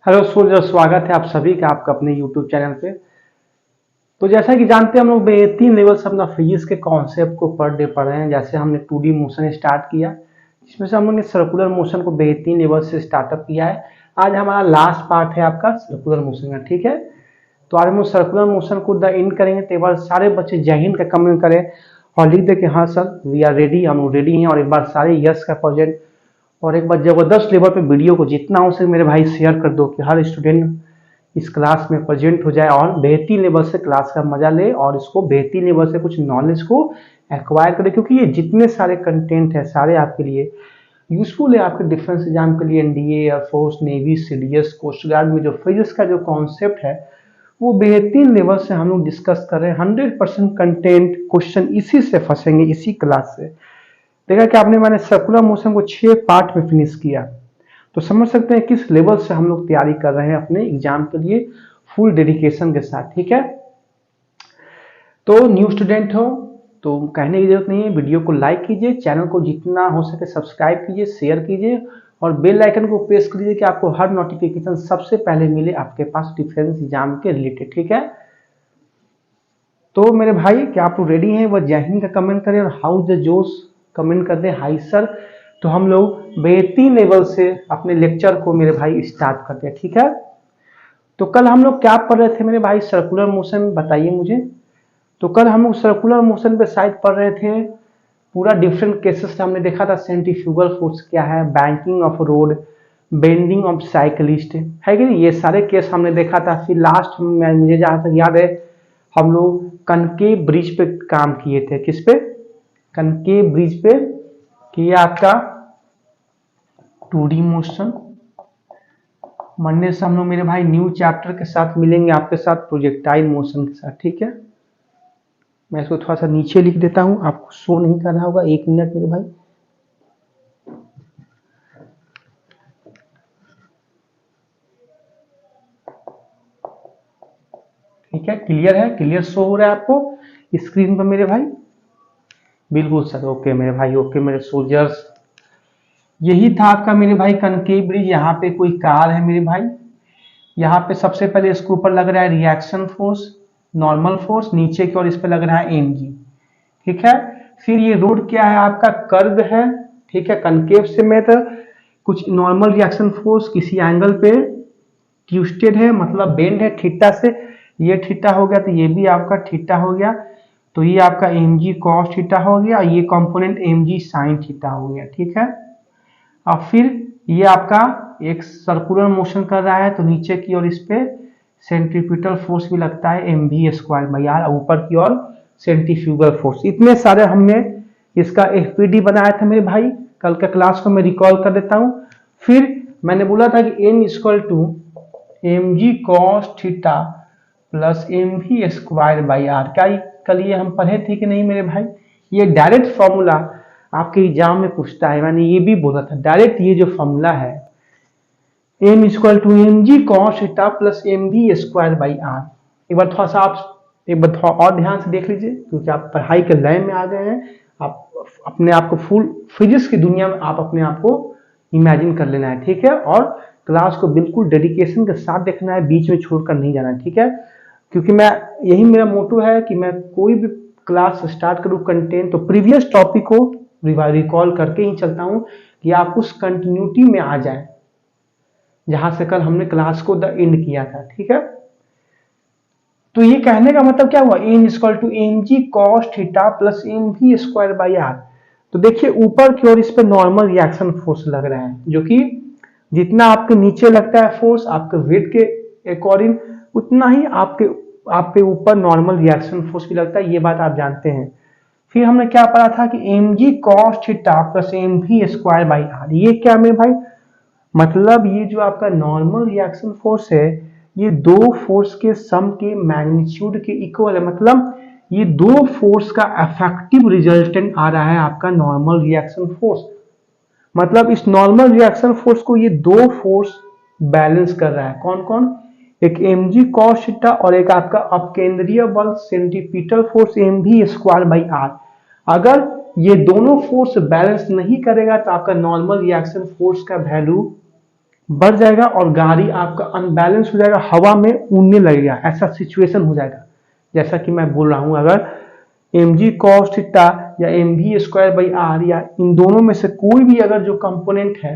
Hello सूर्य, स्वागत है आप सभी का आपका अपने यूट्यूब चैनल पे। तो जैसा कि जानते हैं हम लोग 3 लेवल से अपना फिजिक्स के कॉन्सेप्ट को पर डे पढ़ रहे हैं। जैसे हमने 2D मोशन स्टार्ट किया, जिसमें से हम लोग ने सर्कुलर मोशन को 3 लेवल से स्टार्टअप किया है। आज हमारा लास्ट पार्ट है आपका सर्कुलर मोशन का, ठीक है। तो आज हम लोग सर्कुलर मोशन को द एंड करेंगे। तो एक बार सारे बच्चे जय हिंद का कमेंट करें और लिख दे कि हाँ सर वी आर रेडी, हम लोग रेडी हैं। और एक बार सारे यस का प्रेजेंट और एक बार जबरदस्त लेवल पे वीडियो को जितना हो सके मेरे भाई शेयर कर दो कि हर स्टूडेंट इस क्लास में प्रेजेंट हो जाए और बेहतरीन लेवल से क्लास का मजा ले और इसको बेहतरीन लेवल से कुछ नॉलेज को एक्वायर करे, क्योंकि ये जितने सारे कंटेंट है सारे आपके लिए यूजफुल है। आपके डिफेंस एग्जाम के लिए, NDA, air force, navy, CDS, coast guard में जो फिजिक्स का जो कॉन्सेप्ट है वो बेहतरीन लेवल से हम लोग डिस्कस कर रहे हैं। 100% कंटेंट क्वेश्चन इसी से फंसेंगे, इसी क्लास से। देखा कि आपने मैंने सर्कुलर मोशन को 6 पार्ट में फिनिश किया, तो समझ सकते हैं किस लेवल से हम लोग तैयारी कर रहे हैं अपने एग्जाम के लिए फुल डेडिकेशन के साथ, ठीक है। तो न्यू स्टूडेंट हो तो कहने की जरूरत नहीं है, वीडियो को लाइक कीजिए, चैनल को जितना हो सके सब्सक्राइब कीजिए, शेयर कीजिए और बेल आइकन को प्रेस कीजिए कि आपको हर नोटिफिकेशन सबसे पहले मिले आपके पास डिफेंस एग्जाम के रिलेटेड, ठीक है। तो मेरे भाई क्या आप रेडी हैं? वह जय हिंद का कमेंट करें और हाउस द जोश कमेंट कर दें हाई सर। तो हम लोग बेहतरीन लेवल से अपने लेक्चर को मेरे भाई स्टार्ट करते हैं, ठीक है। तो कल हम लोग क्या पढ़ रहे थे मेरे भाई? सर्कुलर मोशन, बताइए मुझे। तो कल हम लोग सर्कुलर मोशन पे शायद पढ़ रहे थे, पूरा डिफरेंट केसेस हमने देखा था। सेंट्रीफ्यूगल फोर्स क्या है, banking of road, bending of cyclist, है कि नहीं, ये सारे केस हमने देखा था। फिर लास्ट में मुझे जहां तक याद है हम लोग कनकेव ब्रिज पे काम किए थे। किस पे? कनकेव ब्रिज पे किया आपका 2D मोशन। मंडे से हम लोग मेरे भाई न्यू चैप्टर के साथ मिलेंगे आपके साथ प्रोजेक्टाइल मोशन के साथ, ठीक है। मैं इसको थोड़ा सा नीचे लिख देता हूं, आपको शो नहीं कर रहा होगा, 1 मिनट मेरे भाई। ठीक है, क्लियर है? क्लियर शो हो रहा है आपको स्क्रीन पर मेरे भाई? बिल्कुल सर, ओके मेरे भाई, ओके मेरे सोल्जर्स। यही था आपका मेरे भाई कनकेव ब्रिज। यहाँ पे कोई कार है मेरे भाई, यहाँ पे सबसे पहले इसके ऊपर लग रहा है रिएक्शन फोर्स, नॉर्मल फोर्स, नीचे की ओर इस पे लग रहा है एमजी, ठीक है। फिर ये रोड क्या है आपका? कर्व है, ठीक है। कनकेव से में तो कुछ नॉर्मल रिएक्शन फोर्स किसी एंगल पे ट्विस्टेड है, मतलब बेंड है थीटा से। ये थीटा हो गया तो ये भी आपका थीटा हो गया, तो ये आपका एम जी कॉस थीटा हो गया, ये component m g sine theta हो गया, ठीक है। और फिर ये आपका एक सर्कुलर मोशन कर रहा है तो नीचे की ओर इस पे सेंट्रीपिटल फोर्स भी लगता है m we square by r, ऊपर की ओर सेंट्रीफ्यूगल फोर्स। इतने सारे हमने इसका एफपीडी बनाया था मेरे भाई। कल का क्लास को मैं रिकॉल कर देता हूं। फिर मैंने बोला था कि n equal to M G cos theta plus M we square by are. क्या कल ये हम पढ़े थे कि नहीं मेरे भाई? ये डायरेक्ट फॉर्मूला आपके एग्जाम में पूछता है, मैंने ये भी बोला था डायरेक्ट। ये जो फॉर्मूला है M equal to M G cos theta plus M we square by R, एक बार थोड़ा सा आप एक बार थोड़ा और ध्यान से देख लीजिए, क्योंकि आप पढ़ाई के लाइन में आ गए हैं। आप अपने आप को फुल फिजिक्स की दुनिया में आप अपने आप को इमेजिन कर लेना है, ठीक है। और क्लास को बिल्कुल डेडिकेशन के साथ देखना है, बीच में छोड़कर नहीं जाना है, ठीक है। क्योंकि मैं यही मेरा मोटो है कि मैं कोई भी क्लास स्टार्ट करूँ कंटेंट तो प्रीवियस टॉपिक को रिकॉल करके ही चलता हूँ कि आप उस कंटिन्यूटी में आ जाए जहां से कल हमने क्लास को द एंड किया था, ठीक है। तो ये कहने का मतलब क्या हुआ? N equal to M G cos theta plus M we square by R. तो देखिए ऊपर की ओर इस पे नॉर्मल रिएक्शन फोर्स लग रहा है, जो कि जितना आपके नीचे लगता है फोर्स आपके वेट के अकॉर्डिंग, उतना ही आपके ऊपर नॉर्मल रिएक्शन फोर्स भी लगता है, ये बात आप जानते हैं। फिर हमने क्या पढ़ा था कि M ji cos theta plus M we square by R, ये क्या मेरे भाई? मतलब ये जो आपका नॉर्मल रिएक्शन फोर्स है ये दो फोर्स के सम के मैग्नीट्यूड के इक्वल है। मतलब ये दो फोर्स का इफेक्टिव रिजल्टेंट आ रहा है आपका नॉर्मल रिएक्शन फोर्स। मतलब इस नॉर्मल रिएक्शन फोर्स को ये दो फोर्स बैलेंस कर रहा है। कौन कौन? एक एम जी कॉस थीटा और एक आपका अपकेंद्रीय बल centripetal force M we square by R. अगर ये दोनों फोर्स बैलेंस नहीं करेगा तो आपका नॉर्मल रिएक्शन फोर्स का वैल्यू बढ़ जाएगा और गाड़ी आपका अनबैलेंस हो जाएगा, हवा में उड़ने लगेगा, ऐसा सिचुएशन हो जाएगा। जैसा कि मैं बोल रहा हूं, अगर mg cos थीटा या mv स्क्वायर बाई आर या इन दोनों में से कोई भी अगर जो कंपोनेंट है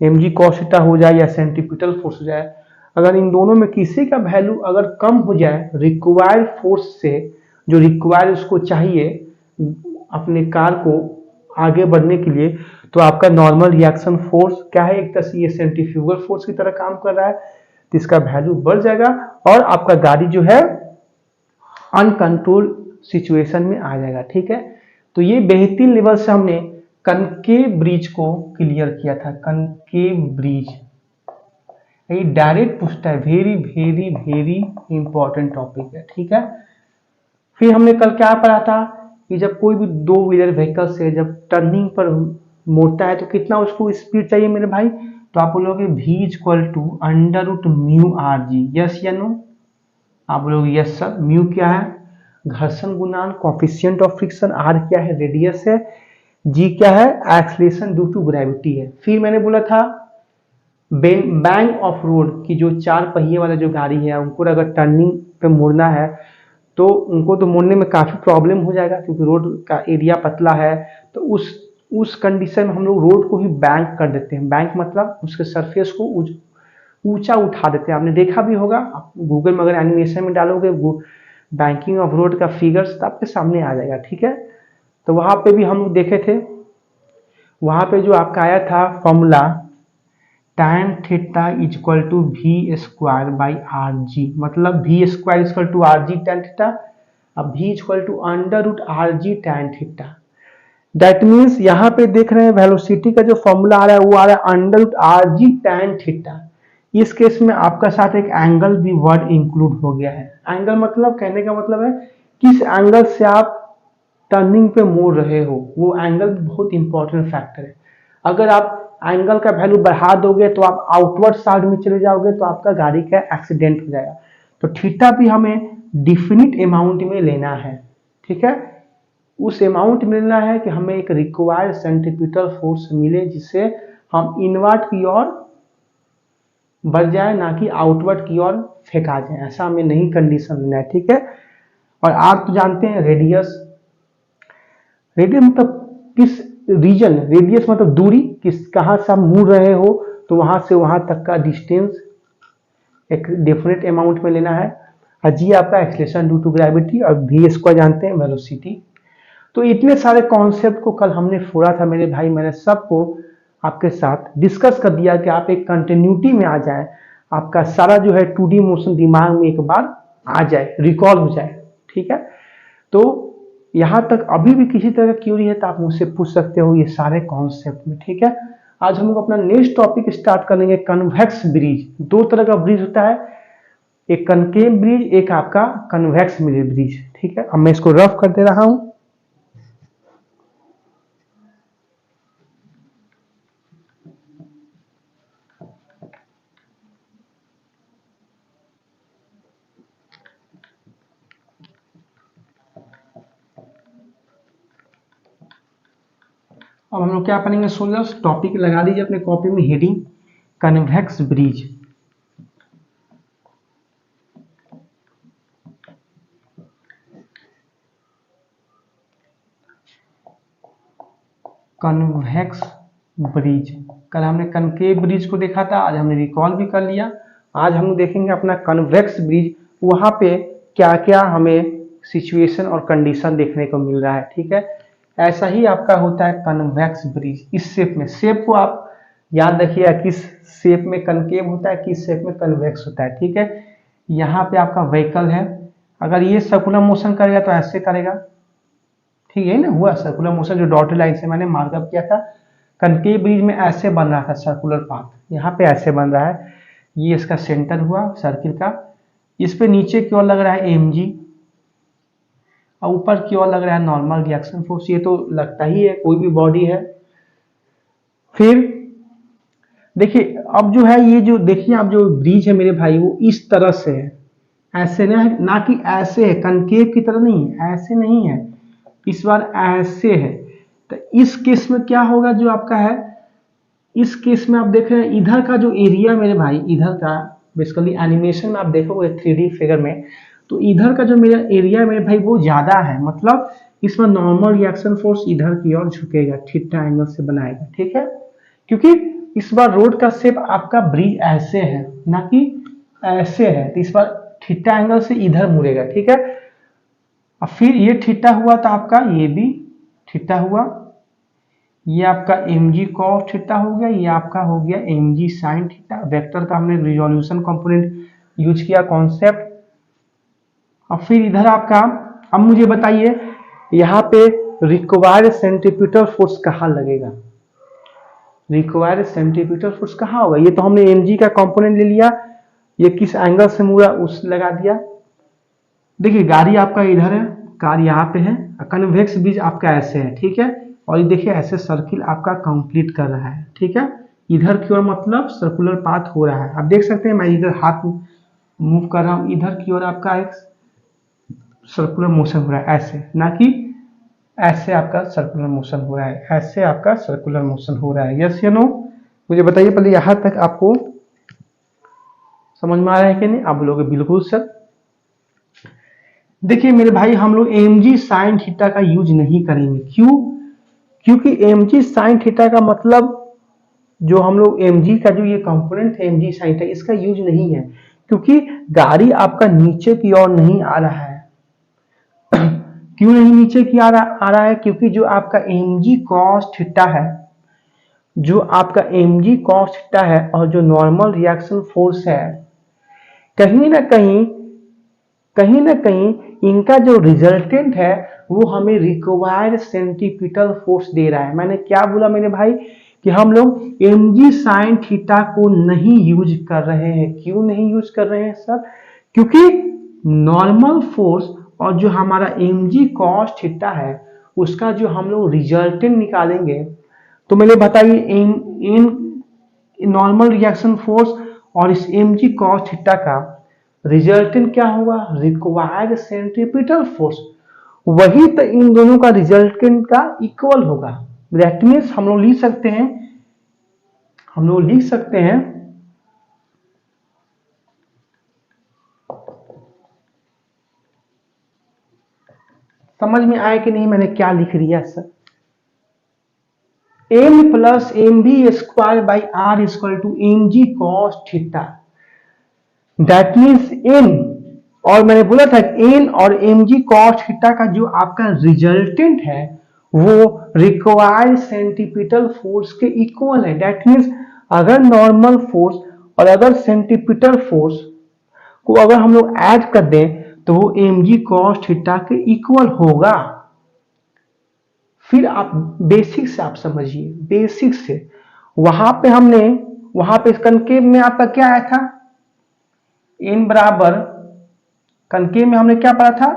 mg cos थीटा हो जाए या सेंट्रीपिटल फोर्स हो जाए, अगर इन दोनों में किसी का वैल्यू अगर कम हो जाए रिक्वायर्ड फोर्स से, जो रिक्वायर्ड उसको चाहिए अपने कार को आगे बढ़ने के लिए, तो आपका नॉर्मल रिएक्शन फोर्स क्या है, एक तरह से ये सेंट्रीफ्यूगल फोर्स की तरह काम कर रहा है, तो इसका वैल्यू बढ़ जाएगा और आपका गाड़ी जो है अनकंट्रोल सिचुएशन में आ जाएगा। ठीक है, तो ये बेहतरीन लेवल से हमने कनकेव ब्रिज को क्लियर किया था। कनकेव ब्रिज ये डायरेक्ट पूछता है, very very very important topic है। ठीक है, फिर हमने कल क्या पढ़ा था कि जब कोई भी दो व्हीलर व्हीकल से जब टर्निंग पर मोड़ता है तो कितना उसको स्पीड चाहिए मेरे भाई, तो आप बोलोगे v equal to under root mu R G, yes या नो, आप बोलोगे यस सर। म्यू क्या है, घर्षण गुणांक कोएफिशिएंट ऑफ फ्रिक्शन, आर क्या है, रेडियस है, जी क्या है, एक्सीलरेशन ड्यू टू ग्रेविटी है। फिर मैंने बोला था बैंक ऑफ रोड की जो चार पहिए वाला जो गाड़ी है उनको अगर टर्निंग पे मुड़ना है तो उनको तो मुड़ने में काफी प्रॉब्लम हो जाएगा, क्योंकि रोड का एरिया पतला है। तो उस कंडीशन में हम लोग रोड को ही बैंक कर देते हैं। बैंक मतलब उसके सरफेस को ऊंचा उठा देते हैं। आपने देखा भी होगा, आप गूगल में अगर एनिमेशन में डालोगे बैंकिंग ऑफ रोड का फिगर्स तो आपके सामने आ जाएगा। ठीक है, तो वहां पे भी हम लोग देखे थे, वहां पे जो आपका आया था formula tan theta is equal to V square by R G, मतलब V square equal to R G tan theta, अब V equal to under root R G tan theta. That means यहाँ पे देख रहे हैं वेलोसिटी का जो formula आ रहा है वो आ रहा है under root R G tan theta. इस केस में आपका साथ एक एंगल भी वर्ड इंक्लूड हो गया है। एंगल मतलब कहने का मतलब है किस एंगल से आप टर्निंग पे मोड़ रहे हो, वो एंगल बहुत इंपॉर्टेंट फैक्टर है। अगर आप एंगल का वैल्यू बढ़ा दोगे तो आप आउटवर्ड साइड में चले जाओगे तो आपका गाड़ी का एक्सीडेंट हो जाएगा। तो थीटा भी हमें डिफिनिट अमाउंट में लेना है। ठीक है, उस अमाउंट में लेना है कि हमें एक रिक्वायर्ड सेंट्रीपिटल फोर्स मिले जिससे हम इनवर्ट की ओर बढ़ जाए, ना कि आउटवर्ड की ओर फेंका जाए, ऐसा हमें नहीं कंडीशन लेना है। ठीक है, और आप तो जानते हैं रेडियस, रेडियस मतलब किस रीजन, रेडियस मतलब दूरी, किस कहां से आप मुड़ रहे हो तो वहां से वहां तक का डिस्टेंस एक डेफिनेट अमाउंट में लेना है। और जी आपका एक्सेलरेशन ड्यू टू ग्रेविटी, और वी स्क्वायर जानते हैं वेलोसिटी। तो इतने सारे कॉन्सेप्ट को कल हमने फोड़ा था मेरे भाई, मैंने सबको आपके साथ डिस्कस कर दिया कि आप एक कंटिन्यूटी में आ जाए, आपका सारा जो है 2D मोशन दिमाग में एक बार आ जाए, रिकॉल हो जाए। ठीक है, तो यहां तक अभी भी किसी तरह की क्यूरी है तो आप मुझसे पूछ सकते हो ये सारे कॉन्सेप्ट में। ठीक है, आज हम लोग अपना नेक्स्ट टॉपिक स्टार्ट कर लेंगे, कन्वेक्स ब्रिज। दो तरह का ब्रिज होता है, एक कनकेव ब्रिज, एक आपका कन्वेक्स ब्रिज। ठीक है, अब मैं इसको रफ कर दे रहा हूं। अब हम लोग क्या पढ़ेंगे सोल्जर्स, टॉपिक लगा दीजिए अपने कॉपी में, heading convex bridge. Convex bridge, कल हमने कनकेव ब्रिज को देखा था, आज हमने रिकॉल भी कर लिया। आज हम देखेंगे अपना कन्वेक्स ब्रिज, वहां पे क्या क्या हमें सिचुएशन और कंडीशन देखने को मिल रहा है। ठीक है, ऐसा ही आपका होता है कन्वेक्स ब्रिज, इस शेप में। शेप को आप याद रखिएगा, किस शेप में कनकेव होता है, किस शेप में कन्वेक्स होता है। ठीक है, यहाँ पे आपका व्हीकल है, अगर ये सर्कुलर मोशन करेगा तो ऐसे करेगा। ठीक है ना, हुआ सर्कुलर मोशन, जो डॉटेड लाइन से मैंने मार्कअप किया था। कनकेव ब्रिज में ऐसे बन रहा था सर्कुलर पाथ, यहाँ पे ऐसे बन रहा है, ये इसका सेंटर हुआ सर्किल का। इस पे नीचे की ओर लग रहा है mg और ऊपर की ओर लग रहा है नॉर्मल रिएक्शन फोर्स। ये तो लगता ही है, कोई भी बॉडी है। फिर देखिए अब जो है ये जो देखिए अब जो ब्रिज है मेरे भाई वो इस तरह से है, ऐसे ना कि ऐसे है, कनकेव की तरह नहीं है, ऐसे नहीं है, इस बार ऐसे है। तो इस केस में क्या होगा, जो आपका है इस केस में आप देख रहे हैं इधर का जो एरिया मेरे भाई, इधर का बेसिकली एनिमेशन में आप देखोगे 3D फिगर में, तो इधर का जो मेरा एरिया मेरे भाई वो ज्यादा है, मतलब इसमें नॉर्मल रिएक्शन फोर्स इधर की ओर झुकेगा, थीटा एंगल से बनाएगा, ठीक है। क्योंकि इस बार रोड का शेप आपका ब्रिज ऐसे है ना कि ऐसे है, तो इस बार थीटा एंगल से इधर मुड़ेगा, ठीक है। और फिर ये थीटा हुआ तो आपका ये भी थीटा हुआ, ये आपका mg cos थीटा हो गया, ये आपका हो गया mg sin थीटा। वेक्टर का हमने रिजोल्यूशन कंपोनेंट यूज किया कॉन्सेप्ट। और फिर इधर आपका, अब मुझे बताइए यहाँ पे रिक्वायर्ड सेंट्रीपिटल फोर्स कहाँ लगेगा, रिक्वायर्ड सेंट्रीपिटल फोर्स कहाँ होगा। ये तो हमने mg का कंपोनेंट ले लिया, ये किस एंगल से मुड़ा उस लगा दिया। देखिए गाड़ी आपका इधर है, कार यहाँ पे है, कन्वेक्स ब्रिज आपका ऐसे है, ठीक है। और ये देखिए ऐसे सर्किल आपका कंप्लीट कर रहा है, ठीक है। इधर की ओर मतलब सर्कुलर पाथ हो रहा है। आप देख सकते हैं मैं इधर हाथ मूव कर रहा हूँ, इधर की ओर आपका एक सर्कुलर मोशन हो रहा है ऐसे, ना कि ऐसे आपका सर्कुलर मोशन हो रहा है, ऐसे आपका सर्कुलर मोशन हो रहा है। यस या नो, मुझे बताइए पहले यहाँ तक आपको समझ में आ रहा है कि नहीं। आप बोलोगे बिल्कुल सर। देखिए मेरे भाई हम लोग mg sin थीटा का यूज नहीं करेंगे, क्यों, क्योंकि mg sin थीटा का मतलब जो हम लोग mg का जो ये कंपोनेंट है mg sin थीटा, इसका यूज नहीं है, क्योंकि गाड़ी आपका नीचे की ओर नहीं आ रहा है। क्यों नहीं नीचे की आ रहा है, क्योंकि जो आपका mg cos थीटा है, जो आपका mg cos थीटा है और जो नॉर्मल रिएक्शन फोर्स है, कहीं ना कहीं इनका जो रिजल्टेंट है वो हमें रिक्वायर्ड सेंट्रीपिटल फोर्स दे रहा है। मैंने क्या बोला मेरे भाई कि हम लोग mg sin थीटा को नहीं यूज कर रहे हैं। क्यों नहीं यूज कर रहे हैं सर, क्योंकि नॉर्मल फोर्स और जो हमारा mg cos थीटा है उसका जो हम लोग रिजल्टेंट निकालेंगे, तो मेरे बताइए इन नॉर्मल रिएक्शन फोर्स और इस mg cos थीटा का रिजल्टेंट क्या होगा, रिक्वायर्ड सेंट्रीपिटल फोर्स, वही तो इन दोनों का रिजल्टेंट का इक्वल होगा। दैट मींस हम लोग लिख सकते हैं समझ में आया कि नहीं मैंने क्या लिख दिया sir, m plus M B square by R equal to mg cos theta. That means n, और मैंने बोला था n और mg cos थीटा का जो आपका रिजल्टेंट है वो रिक्वायर्ड सेंट्रीपिटल फोर्स के इक्वल है। दैट मीन्स अगर नॉर्मल फोर्स और अगर सेंट्रीपिटल फोर्स को अगर हम लोग ऐड कर दें तो वो mg cos थीटा के इक्वल होगा। फिर आप बेसिक से आप समझिए, बेसिक से वहां पे कनकेव में आपका क्या आया था, n बराबर, कनकेव में हमने क्या पढ़ा था,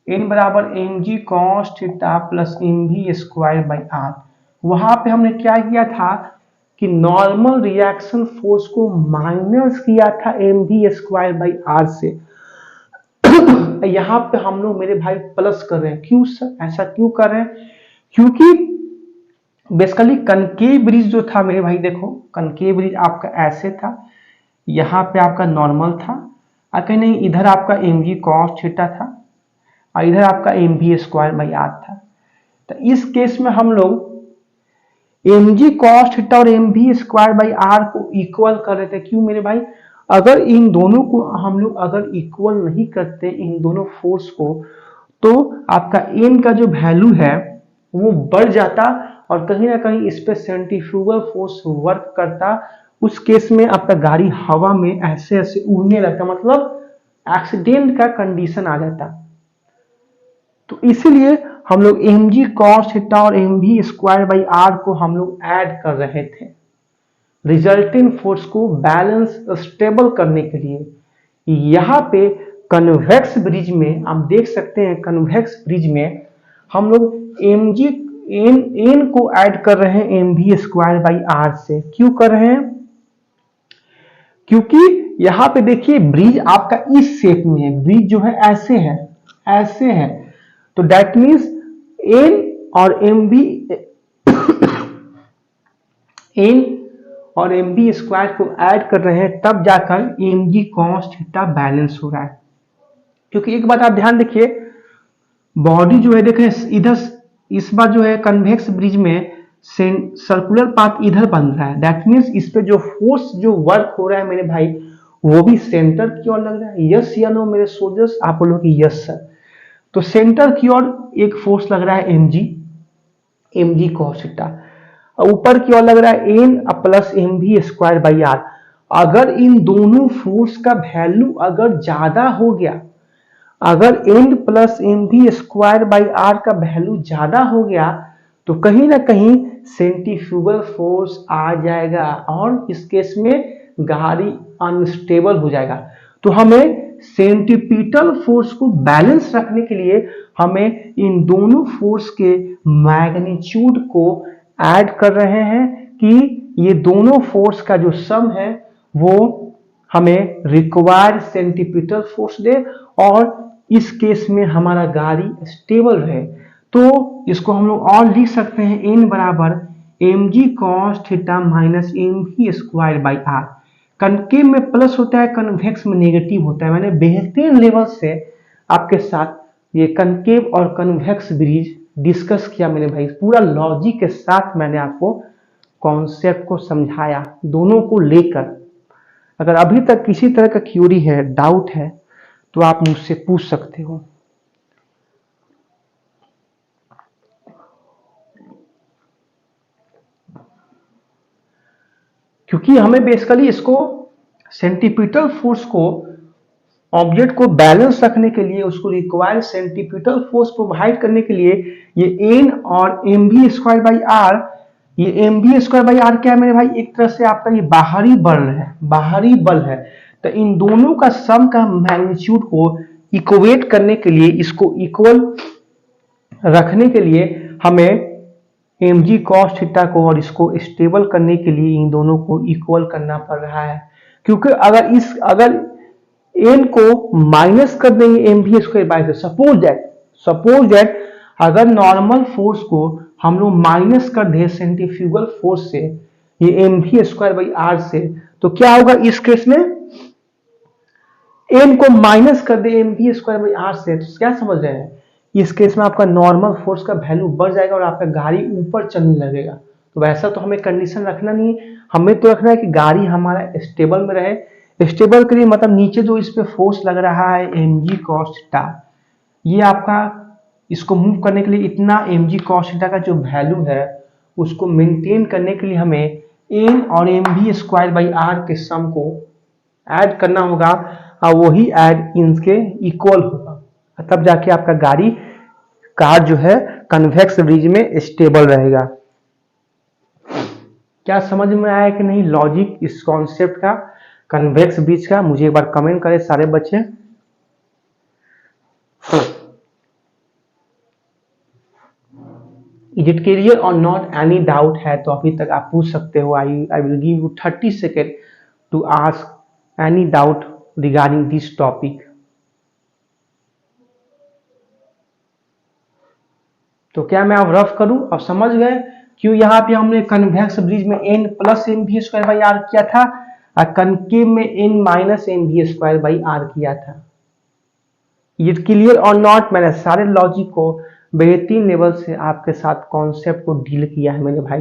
n बराबर mg cos theta plus mv square by R. वहां पे हमने क्या किया था कि नॉर्मल रिएक्शन फोर्स को माइनस किया था mv स्क्वायर बाई आर से। यहाँ पे हम लोग मेरे भाई प्लस कर रहे हैं। क्यों सर, ऐसा क्यों कर रहे हैं, क्योंकि बेसिकली कनकेव ब्रिज जो था मेरे भाई, देखो कनकेव ब्रिज आपका ऐसे था, यहाँ पे आपका नॉर्मल था, और कहीं नहीं इधर आपका mg cos थीटा था और इधर आपका mv स्क्वायर बाई आर था। तो इस केस में हम लोग mg cos थीटा और mv स्क्वायर बाई आर को इक्वल कर रहे थे। क्यों मेरे भाई, अगर इन दोनों को हम लोग अगर इक्वल नहीं करते इन दोनों फोर्स को, तो आपका n का जो वैल्यू है वो बढ़ जाता और कहीं ना कहीं इस पे सेंट्रीफ्यूगल फोर्स वर्क करता। उस केस में आपका गाड़ी हवा में ऐसे ऐसे उड़ने लगता, मतलब एक्सीडेंट का कंडीशन आ जाता। तो इसीलिए हम लोग mg cos थीटा और mv स्क्वायर बाई आर को हम लोग ऐड कर रहे थे रिजल्टिंग फोर्स को बैलेंस स्टेबल करने के लिए। यहाँ पे कन्वेक्स ब्रिज में आप देख सकते हैं, कन्वेक्स ब्रिज में हम लोग mg n को ऐड कर रहे हैं mv स्क्वायर बाई आर से। क्यों कर रहे हैं, क्योंकि यहाँ पे देखिए ब्रिज आपका इस शेप में है, ब्रिज जो है ऐसे है, तो दैट मीन्स n और mv एन और एम बी स्क्वायर को ऐड कर रहे हैं, तब जाकर एम जी कॉस थीटा बैलेंस हो रहा है। क्योंकि एक बात आप ध्यान देखिए, बॉडी जो है देखें इधर, इस बार जो है कन्वेक्स ब्रिज में सर्कुलर पाथ इधर बन रहा है, दैट मीन्स इस पे जो फोर्स जो वर्क हो रहा है मेरे भाई वो भी सेंटर की ओर लग रहा है। यस या नो मेरे सोल्जर्स, आप बोलोगे यस सर। तो सेंटर की ओर एक फोर्स लग रहा है एम जी कॉस थीटा, ऊपर की ओर लग रहा है N plus M V square by R. अगर इन दोनों फोर्स का वैल्यू अगर ज्यादा हो गया, अगर N plus M V square by are का वैल्यू ज्यादा हो गया, तो कहीं ना कहीं सेंट्रीफ्यूगल फोर्स आ जाएगा और इस केस में गाड़ी अनस्टेबल हो जाएगा। तो हमें सेंट्रीपिटल फोर्स को बैलेंस रखने के लिए हमें इन दोनों फोर्स के मैग्नीट्यूड को ऐड कर रहे हैं कि ये दोनों फोर्स का जो सम है वो हमें रिक्वायर्ड सेंट्रीपिटल फोर्स दे और इस केस में हमारा गाड़ी स्टेबल रहे। तो इसको हम लोग और लिख सकते हैं एन बराबर M ji cos theta minus M V square by R. Concave में प्लस होता है, कन्वेक्स में नेगेटिव होता है। मैंने बेहतरीन लेवल से आपके साथ ये कनकेव और कन्वेक्स ब्रिज डिस्कस किया मेरे भाई, पूरा लॉजिक के साथ मैंने आपको कॉन्सेप्ट को समझाया दोनों को लेकर। अगर अभी तक किसी तरह का क्यूरी है, डाउट है, तो आप मुझसे पूछ सकते हो। क्योंकि हमें बेसिकली इसको सेंट्रीपिटल फोर्स को, ऑब्जेक्ट को बैलेंस रखने के लिए, उसको रिक्वायर्ड सेंट्रीपिटल फोर्स प्रोवाइड करने के लिए ये एन और M B square by R, ये M B square by are क्या है मेरे भाई, एक तरह से आपका ये बाहरी बल है, बाहरी बल है। तो इन दोनों का सम का मैग्नीट्यूड को इक्वेट करने के लिए, इसको इक्वल रखने के लिए हमें एम जी कॉस थीटा को और इसको स्टेबल करने के लिए इन दोनों को इक्वल करना पड़ रहा है। क्योंकि अगर एन को माइनस कर देंगे एम भी स्क्वायर बाई से, सपोज दैट अगर नॉर्मल फोर्स को हम लोग माइनस कर दे सेंट्रीफ्यूगल फोर्स से, ये M V square by are से, तो क्या होगा इस केस में, एन को माइनस कर दे M V square by are से, तो क्या समझ रहे हैं, इस केस में आपका नॉर्मल फोर्स का वैल्यू बढ़ जाएगा और आपका गाड़ी ऊपर चलने लगेगा। तो वैसा तो हमें कंडीशन रखना नहीं है, हमें तो रखना है कि गाड़ी हमारा स्टेबल में रहे। स्टेबल के लिए मतलब नीचे जो इस पे फोर्स लग रहा है एम जी कॉस थीटा, ये आपका इसको मूव करने के लिए इतना एम जी कॉस थीटा का जो वैल्यू है उसको मेंटेन करने के लिए हमें एन और M V square by are के सम को ऐड करना होगा और वही ऐड इनके इक्वल होगा, तब जाके आपका गाड़ी कार जो है कन्वेक्स ब्रिज में स्टेबल रहेगा। क्या समझ में आया कि नहीं लॉजिक इस कॉन्सेप्ट का, कन्वेक्स ब्रिज का? मुझे एक बार कमेंट करें सारे बच्चे। इज इट क्लियर और नॉट? एनी डाउट है तो अभी तक आप पूछ सकते हो। I will give you 30 second to ask any doubt regarding this topic. तो क्या मैं अब रफ करूं? अब समझ गए क्यों यहाँ पे हमने कन्वेक्स ब्रिज में N plus M V square by are किया था और कनकेव में N minus M V square by are किया था। ये क्लियर और नॉट? मैंने सारे लॉजिक को बेहतरीन लेवल से आपके साथ कॉन्सेप्ट को डील किया है मेरे भाई,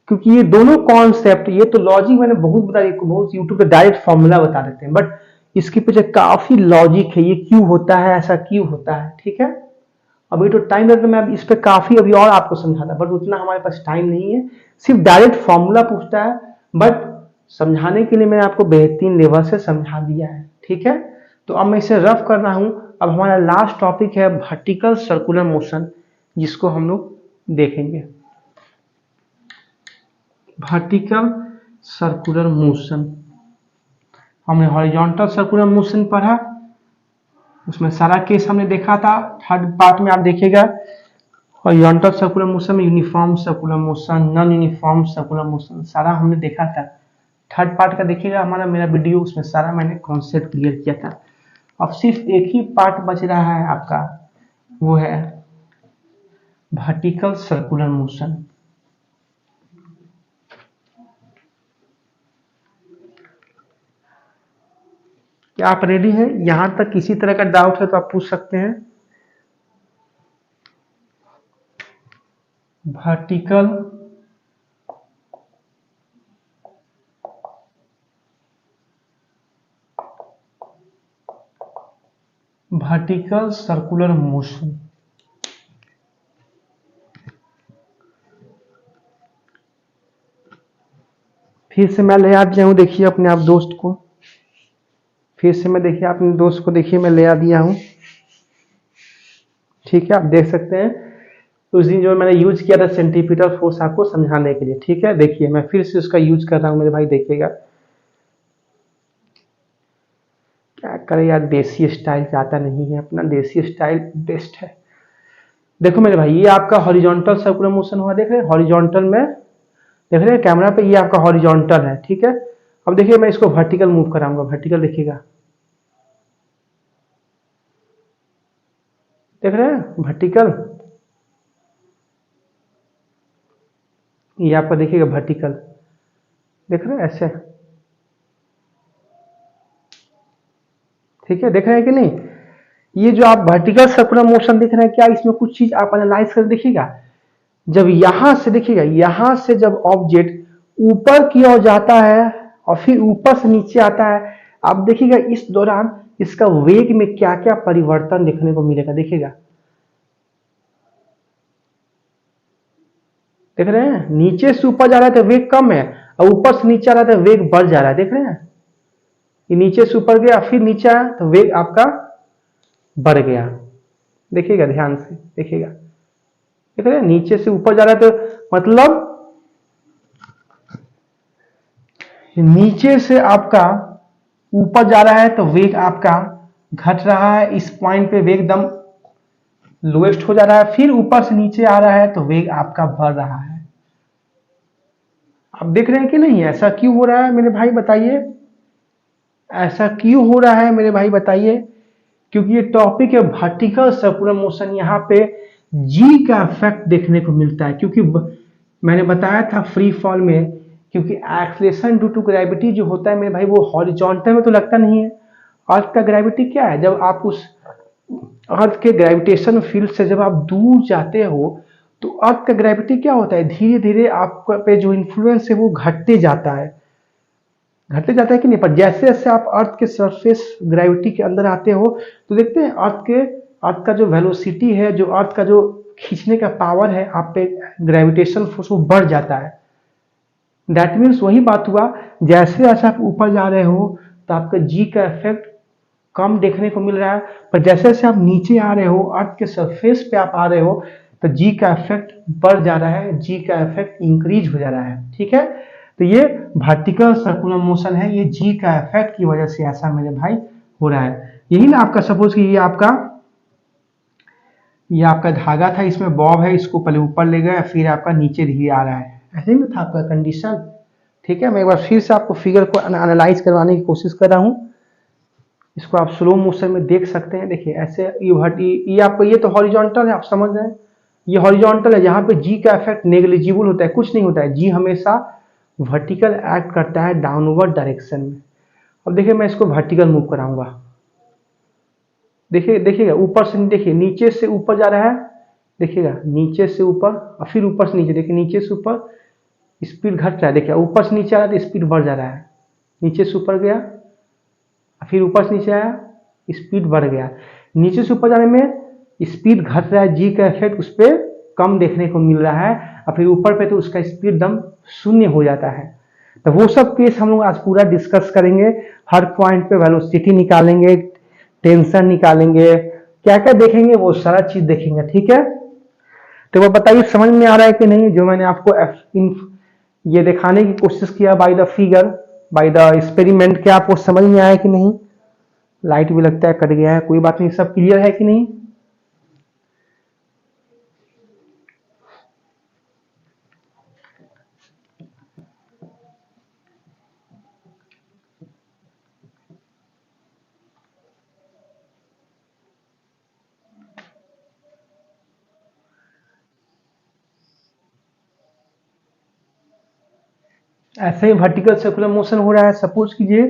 क्योंकि ये दोनों कॉन्सेप्ट, ये तो लॉजिक मैंने बहुत बताया, बहुत यूट्यूब पे डायरेक्ट फॉर्मूला बता देते हैं, बट इसके पीछे काफी लॉजिक है, ये क्यों होता है, ऐसा क्यों होता है। ठीक है, अभी तो टाइम लगता है, मैं इस पे काफी अभी और आपको समझाता, बट उतना हमारे पास टाइम नहीं है, सिर्फ डायरेक्ट फॉर्मूला पूछता है, बट समझाने के लिए मैंने आपको बेहतरीन लेवल से समझा दिया है। ठीक है, तो अब मैं इसे रफ कर रहा हूं। अब हमारा लास्ट टॉपिक है वर्टिकल सर्कुलर मोशन, जिसको हम लोग देखेंगे। वर्टिकल सर्कुलर मोशन, हमने हॉरिजॉन्टल सर्कुलर मोशन पढ़ा, उसमें सारा केस हमने देखा था। थर्ड पार्ट में आप देखिएगा हॉरिजॉन्टल सर्कुलर मोशन में uniform circular motion, non uniform circular motion, सारा हमने देखा था। थर्ड पार्ट का देखिएगा हमारा मेरा वीडियो, उसमें सारा मैंने कॉन्सेप्ट क्लियर किया था। अब सिर्फ एक ही पार्ट बच रहा है आपका, वो है वर्टिकल सर्कुलर मोशन। क्या आप रेडी हैं? यहां तक किसी तरह का डाउट है तो आप पूछ सकते हैं। Vertical circular motion. फिर से मैं ले आ दिया हूं, देखिए अपने आप दोस्त को, फिर से मैं देखिए अपने दोस्त को, देखिए मैं ले आ दिया हूं। ठीक है, आप देख सकते हैं उस दिन जो मैंने यूज किया था सेंटीपीटल फोर्स आपको समझाने के लिए। ठीक है, देखिए मैं फिर से उसका यूज कर रहा हूं मेरे भाई, देखिएगा। क्या करें यार, देसी स्टाइल जाता नहीं है अपना, देसी स्टाइल बेस्ट है। देखो मेरे भाई, ये आपका हॉरिजॉन्टल सर्कुलर मोशन हुआ, देख रहे हैं हॉरिजॉन्टल में, देख रहे हैं कैमरा पे, ये आपका हॉरिजॉन्टल है। ठीक है, अब देखिए मैं इसको वर्टिकल मूव कराऊंगा, वर्टिकल देखिएगा, देख रहे हैं वर्टिकल, ये आपका देखिएगा वर्टिकल, देख रहे हैं ऐसे। ठीक है, देख रहे हैं कि नहीं? ये जो आप वर्टिकल सर्कुलर मोशन देख रहे हैं, क्या इसमें कुछ चीज आप एनालाइज कर देखिएगा। जब यहां से देखिएगा, यहां से जब ऑब्जेक्ट ऊपर की ओर जाता है और फिर ऊपर से नीचे आता है, आप देखिएगा इस दौरान इसका वेग में क्या क्या परिवर्तन देखने को मिलेगा, देखिएगा। देख रहे हैं, नीचे से ऊपर जा रहा है तो वेग कम है, और ऊपर से नीचे आ रहा है तो वेग बढ़ जा रहा है, देख रहे हैं। ये नीचे से ऊपर गया फिर नीचे आया तो वेग आपका बढ़ गया, देखिएगा ध्यान से, देखिएगा, देख रहे हैं नीचे से ऊपर जा रहा है तो मतलब नीचे से आपका ऊपर जा रहा है तो वेग आपका घट रहा है, इस पॉइंट पे वेग एकदम लोएस्ट हो जा रहा है, फिर ऊपर से नीचे आ रहा है तो वेग आपका बढ़ रहा है। आप देख रहे हैं कि नहीं? ऐसा क्यों हो रहा है मेरे भाई बताइए, ऐसा क्यों हो रहा है मेरे भाई बताइए? क्योंकि ये टॉपिक है वर्टिकल सर्कुलर मोशन, यहाँ पे जी का इफेक्ट देखने को मिलता है, क्योंकि मैंने बताया था फ्री फॉल में, क्योंकि एक्सलेशन ड्यू टू ग्रेविटी जो होता है मेरे भाई, वो हॉरिजॉन्टल में तो लगता नहीं है। अर्थ का ग्रेविटी क्या है? जब आप उस अर्थ के ग्रेविटेशन फील्ड से जब आप दूर जाते हो तो अर्थ का ग्रेविटी क्या होता है, धीरे धीरे आप पे जो इन्फ्लुएंस है वो घटते जाता है, घटते जाता है कि नहीं? पर जैसे जैसे आप अर्थ के सरफेस ग्रेविटी के अंदर आते हो तो देखते हैं अर्थ का जो वेलोसिटी है, जो अर्थ का जो खींचने का पावर है आप पे, ग्रेविटेशन फोर्स वो बढ़ जाता है। दैट मीन्स वही बात हुआ, जैसे जैसे आप ऊपर जा रहे हो तो आपका जी का इफेक्ट कम देखने को मिल रहा है, पर जैसे जैसे आप नीचे आ रहे हो, अर्थ के सरफेस पे आप आ रहे हो, तो जी का इफेक्ट बढ़ जा रहा है, जी का इफेक्ट इंक्रीज हो जा रहा है। ठीक है, तो ये वर्टिकल सर्कुलर मोशन है, ये जी का इफेक्ट की वजह से ऐसा मेरे भाई हो रहा है। यही ना आपका, सपोज कि ये आपका धागा था, इसमें बॉब है, इसको पहले ऊपर ले गया फिर आपका नीचे धीरे आ रहा है, ऐसे ही ना था आपका कंडीशन। ठीक है, मैं एक बार फिर से आपको फिगर को एनालाइज करवाने की कोशिश कर रहा हूँ, इसको आप स्लो मोशन में देख सकते हैं। देखिए ऐसे ये आपको, ये तो हॉरिजॉन्टल है, आप समझ रहे हैं, ये हॉरिजॉन्टल है, यहाँ पे जी का इफेक्ट नेग्लिजिबल होता है, कुछ नहीं होता है, जी हमेशा वर्टिकल एक्ट करता है डाउनवर्ड डायरेक्शन में। अब देखिए मैं इसको वर्टिकल मूव कराऊंगा, देखिए देखिएगा ऊपर से, देखिए नीचे से ऊपर जा रहा है, देखिएगा नीचे से ऊपर और फिर ऊपर से नीचे, देखिए नीचे से ऊपर स्पीड घट रहा है, देखिए ऊपर से नीचे आ रहा है तो स्पीड बढ़ जा रहा है, नीचे से ऊपर गया फिर ऊपर से नीचे आया, स्पीड बढ़ गया, नीचे से ऊपर जाने में स्पीड घट रहा है, जी का इफेक्ट उस पर कम देखने को मिल रहा है, और फिर ऊपर पे तो उसका स्पीड एकदम शून्य हो जाता है। तो वो सब केस हम लोग आज पूरा डिस्कस करेंगे, हर पॉइंट पे वेलोसिटी निकालेंगे, टेंशन निकालेंगे, क्या क्या देखेंगे वो सारा चीज देखेंगे। ठीक है, तो वो बताइए समझ में आ रहा है कि नहीं, जो मैंने आपको ये दिखाने की कोशिश किया by the figure, by the experiment, क्या आपको समझ में आया कि नहीं? लाइट भी लगता है कट गया है, कोई बात नहीं, सब क्लियर है कि नहीं? ऐसे ही वर्टिकल सर्कुलर मोशन हो रहा है, सपोज कीजिए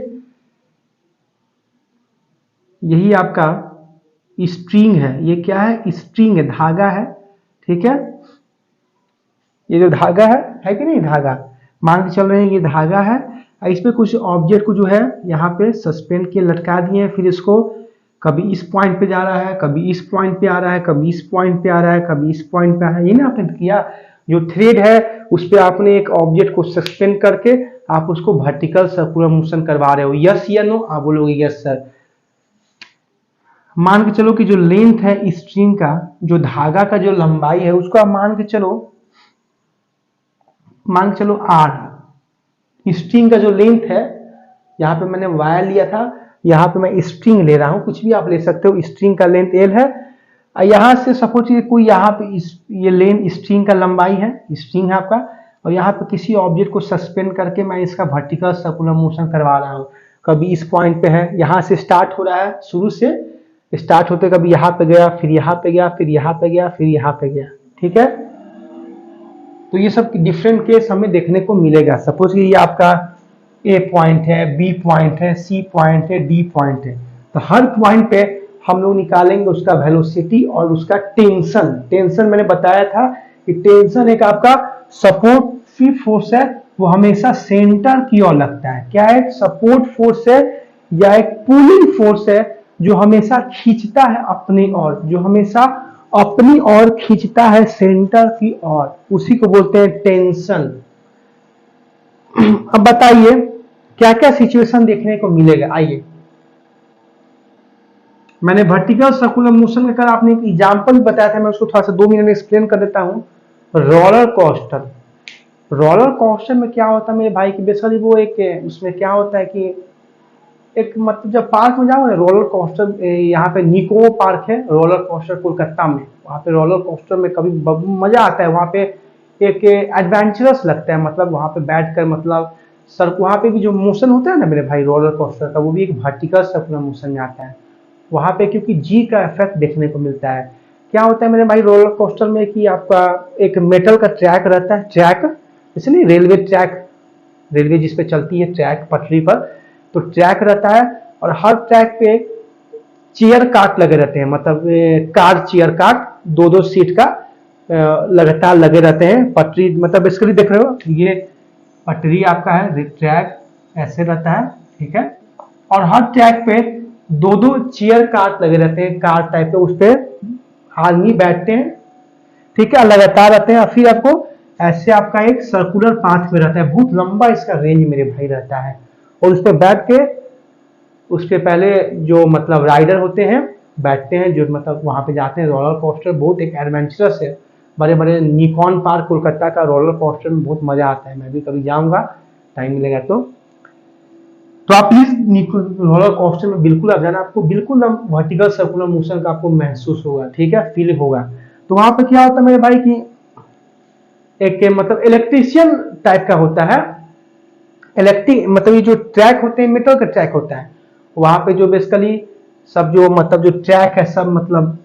यही आपका स्ट्रिंग है। ये क्या है? स्ट्रिंग है, धागा है। ठीक है, ये जो धागा है कि नहीं? धागा मान के चल रहे हैं, ये धागा है। इस पे कुछ ऑब्जेक्ट को जो है यहाँ पे सस्पेंड किए, लटका दिए हैं। फिर इसको कभी इस पॉइंट पे जा रहा है, कभी इस पॉइंट पे आ रहा है, कभी इस पॉइंट पे आ रहा है, कभी इस पॉइंट पे आ रहा है। ये ना आपने किया, जो थ्रेड है उस पे आपने एक ऑब्जेक्ट को सस्पेंड करके आप उसको वर्टिकल सर्कुलर मोशन करवा रहे हो। यस या नो? आप बोलोगे यस सर। मान के चलो कि जो लेंथ है स्ट्रिंग का, जो धागा का जो लंबाई है, उसको आप मान के चलो आर। स्ट्रिंग का जो लेंथ है, यहाँ पे मैंने वायर लिया था, यहाँ पे मैं स्ट्रिंग ले रहा हूँ, कुछ भी आप ले सकते हो। स्ट्रिंग का लेंथ एल है। यहाँ से सपोज कोई यहाँ पे ये लेंथ स्ट्रिंग का लंबाई है, स्ट्रिंग है आपका, और यहाँ पे किसी ऑब्जेक्ट को सस्पेंड करके मैं इसका वर्टिकल सर्कुलर मोशन करवा रहा हूँ। कभी इस पॉइंट पे है, यहाँ से स्टार्ट हो रहा है, शुरू से स्टार्ट होते कभी यहाँ पे गया, फिर यहाँ पे गया, फिर यहाँ पे गया, फिर यहाँ पे गया। ठीक है, तो ये सब डिफरेंट केस हमें देखने को मिलेगा। सपोज कि ये आपका ए पॉइंट है, बी पॉइंट है, सी पॉइंट है, डी पॉइंट है, तो हर पॉइंट पे हम लोग निकालेंगे उसका वेलोसिटी और उसका टेंशन। टेंशन मैंने बताया था कि टेंशन एक आपका सपोर्टिव फोर्स है, वो हमेशा सेंटर की ओर लगता है। क्या है? सपोर्ट फोर्स है या एक पुलिंग फोर्स है जो हमेशा खींचता है अपनी ओर, जो हमेशा अपनी ओर खींचता है सेंटर की ओर, उसी को बोलते हैं टेंशन। अब बताइए क्या क्या सिचुएशन देखने को मिलेगा। आइए, मैंने वर्टिकल सर्कुलर मोशन का आपने एक एग्जांपल भी बताया था, मैं उसको थोड़ा सा 2 मिनट में एक्सप्लेन कर देता हूं। Roller coaster. रोलर कोस्टर में क्या होता है मेरे भाई की, बेसिकली वो एक, उसमें क्या होता है कि एक मतलब जब पार्क में जाओ ना, रोलर कोस्टर, यहाँ पे निको पार्क है रोलर कोस्टर कोलकाता में, वहाँ पे रोलर कोस्टर में कभी मजा आता है। वहाँ पे एक एडवेंचरस लगता है, मतलब वहाँ पे बैठ कर, मतलब सर वहाँ पे भी जो मोशन होता है ना मेरे भाई रोलर कोस्टर का, वो भी एक वर्टिकल सर्कुलर मोशन में आता है वहाँ पे, क्योंकि जी का इफेक्ट देखने को मिलता है। क्या होता है मेरे भाई रोलर कोस्टर में कि आपका एक मेटल का ट्रैक रहता है, ट्रैक इसलिए रेलवे ट्रैक, रेलवे जिस पे चलती है ट्रैक पटरी पर, तो ट्रैक रहता है और हर ट्रैक पे चेयर काट लगे रहते हैं, मतलब कार चेयर काट 2-2 सीट का लगातार लगे रहते हैं। पटरी मतलब बेसिकली देख रहे हो, ये पटरी आपका है, ट्रैक ऐसे रहता है। ठीक है, और हर ट्रैक पे 2-2 चेयर काट लगे रहते हैं, कार टाइप पे, उस पर आदमी बैठते हैं। ठीक है, लगातार रहते हैं। और फिर आपको ऐसे आपका एक सर्कुलर पाथ में रहता है, बहुत लंबा इसका रेंज मेरे भाई रहता है, और उस पर बैठ के उसके पहले जो मतलब राइडर होते हैं बैठते हैं, जो मतलब वहां पे जाते हैं। रोलर कोस्टर बहुत एक एडवेंचरस है, बड़े बड़े निकॉन पार्क कोलकाता का रोलर कोस्टर में बहुत मजा आता है। मैं भी कभी जाऊंगा, टाइम मिलेगा तो आप प्लीज रोलर कोस्टर में बिल्कुल आ जाना, आपको बिल्कुल वर्टिकल सर्कुलर मोशन का आपको महसूस होगा। ठीक है, फील होगा। तो वहां पे क्या होता है मेरे भाई की एक मतलब इलेक्ट्रिशियन टाइप का होता है, इलेक्ट्रिक मतलब ये जो ट्रैक होते हैं मेटल का ट्रैक होता है, वहां पे जो बेसिकली सब जो मतलब जो ट्रैक है सब मतलब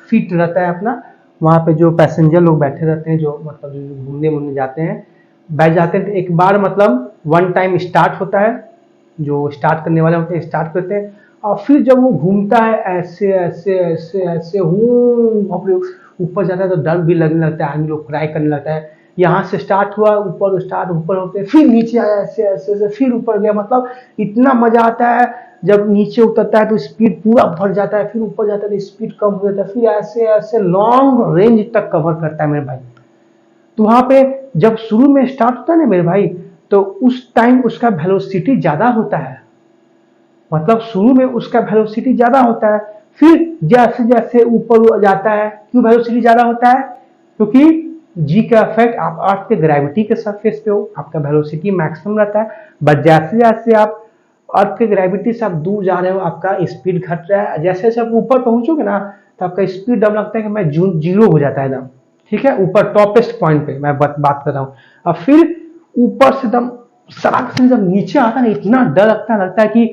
फिट रहता है अपना। वहां पे जो पैसेंजर लोग बैठे रहते हैं, जो मतलब जो घूमने जाते हैं, बैठ जाते हैं, तो एक बार मतलब वन टाइम स्टार्ट होता है, जो स्टार्ट करने वाले होते हैं स्टार्ट करते हैं, और फिर जब वो घूमता है ऐसे ऐसे ऐसे ऐसे ऊपर जाता है, तो डर भी लगने लगता है, आदमी लोग क्राई करने लगता है। यहाँ से स्टार्ट हुआ, ऊपर स्टार्ट ऊपर होते हैं, फिर नीचे आया ऐसे ऐसे ऐसे, फिर ऊपर गया, मतलब इतना मजा आता है। जब नीचे उतरता है तो स्पीड पूरा बढ़ जाता है, फिर ऊपर जाता है तो स्पीड कम हो जाता है, फिर ऐसे ऐसे लॉन्ग रेंज तक कवर करता है मेरे भाई। तो वहां पे जब शुरू में स्टार्ट होता है ना मेरे भाई, तो उस टाइम उसका वेलोसिटी ज्यादा होता है, मतलब शुरू में उसका वेलोसिटी ज्यादा होता है। फिर जैसे जैसे ऊपर जाता है, क्यों वेलोसिटी ज्यादा होता है? क्योंकि जी का इफेक्ट, आप अर्थ के ग्रेविटी के सरफेस पे हो, आपका वेलोसिटी मैक्सिमम रहता है। बट जैसे जैसे आप अर्थ के ग्रेविटी से आप दूर जा रहे हो, आपका स्पीड घट रहा है। जैसे जैसे आप ऊपर पहुंचोगे ना, तो आपका स्पीड डब लगता है कि मैं जीरो हो जाता है एकदम। ठीक है, ऊपर टॉपेस्ट पॉइंट पे मैं बात कर रहा हूँ। और फिर ऊपर से एकदम सड़क से जब नीचे आता है ना, इतना डर लगता है कि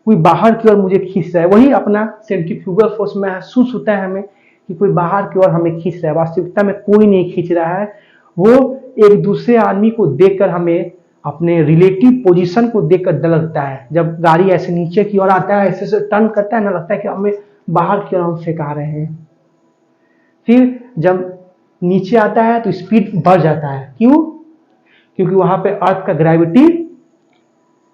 कोई बाहर की ओर मुझे खींच रहा है। वही अपना सेंट्रीफ्यूगल फोर्स महसूस होता है हमें कि कोई बाहर की ओर हमें खींच रहा है। वास्तविकता में कोई नहीं खींच रहा है, वो एक दूसरे आदमी को देखकर हमें अपने रिलेटिव पोजीशन को देखकर डर लगता है। जब गाड़ी ऐसे नीचे की ओर आता है, ऐसे से टर्न करता है ना, लगता है कि हमें बाहर की ओर हम फेंका रहे हैं। फिर जब नीचे आता है तो स्पीड बढ़ जाता है। क्यों? क्योंकि वहां पे अर्थ का ग्रेविटी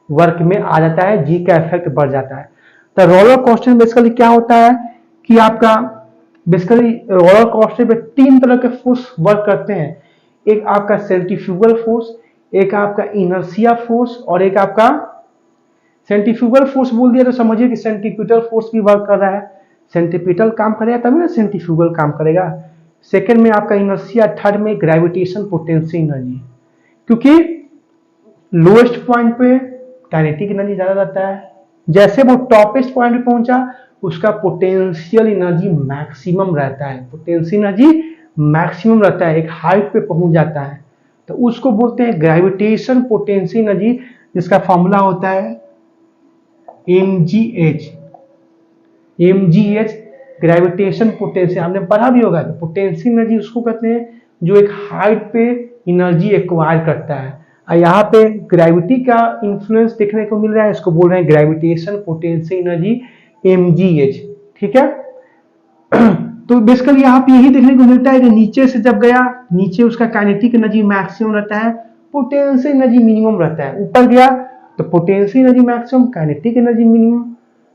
वर्क में आ जाता है, जी का इफेक्ट बढ़ जाता है। तो रोलर कोस्टर बेसिकली क्या होता है कि आपका बेसिकली रोलर कोस्टर पे 3 तरह के फोर्स वर्क करते हैं। एक आपका सेंट्रीफ्यूगल फोर्स, एक आपका इनर्शिया फोर्स, और एक आपका सेंट्रीफ्यूगल फोर्स बोल दिया तो समझिए कि सेंट्रीपिटल फोर्स भी वर्क कर रहा है। सेंट्रीपिटल काम करेगा तभी ना सेंट्रीफ्यूगल काम करेगा। सेकंड में आपका इनर्शिया, थर्ड में ग्रेविटेशन पोटेंशियल एनर्जी। क्योंकि लोएस्ट पॉइंट पे काइनेटिक एनर्जी ज्यादा रहता है, जैसे वो टॉपेस्ट पॉइंट पे पहुंचा उसका पोटेंशियल एनर्जी मैक्सिमम रहता है। पोटेंशियल एनर्जी मैक्सिमम रहता है, एक हाइट पे पहुंच जाता है, तो उसको बोलते हैं ग्रेविटेशन पोटेंशियल एनर्जी, जिसका फॉर्मूला होता है mgh। mgh ग्रेविटेशन पोटेंशियल, हमने पढ़ा भी होगा। पोटेंशियल एनर्जी उसको कहते हैं जो एक हाइट पे एनर्जी एक्वायर करता है। और यहाँ पे ग्रेविटी का इंफ्लुएंस देखने को मिल रहा है, इसको बोल रहे हैं ग्रेविटेशन पोटेंशियल एनर्जी mgh। ठीक है। तो बेसिकली यहाँ पे यही देखने को मिलता है कि नीचे से जब गया, नीचे उसका काइनेटिक एनर्जी मैक्सिमम रहता है, पोटेंशियल एनर्जी मिनिमम रहता है। ऊपर गया तो potential energy maximum, kinetic energy minimum.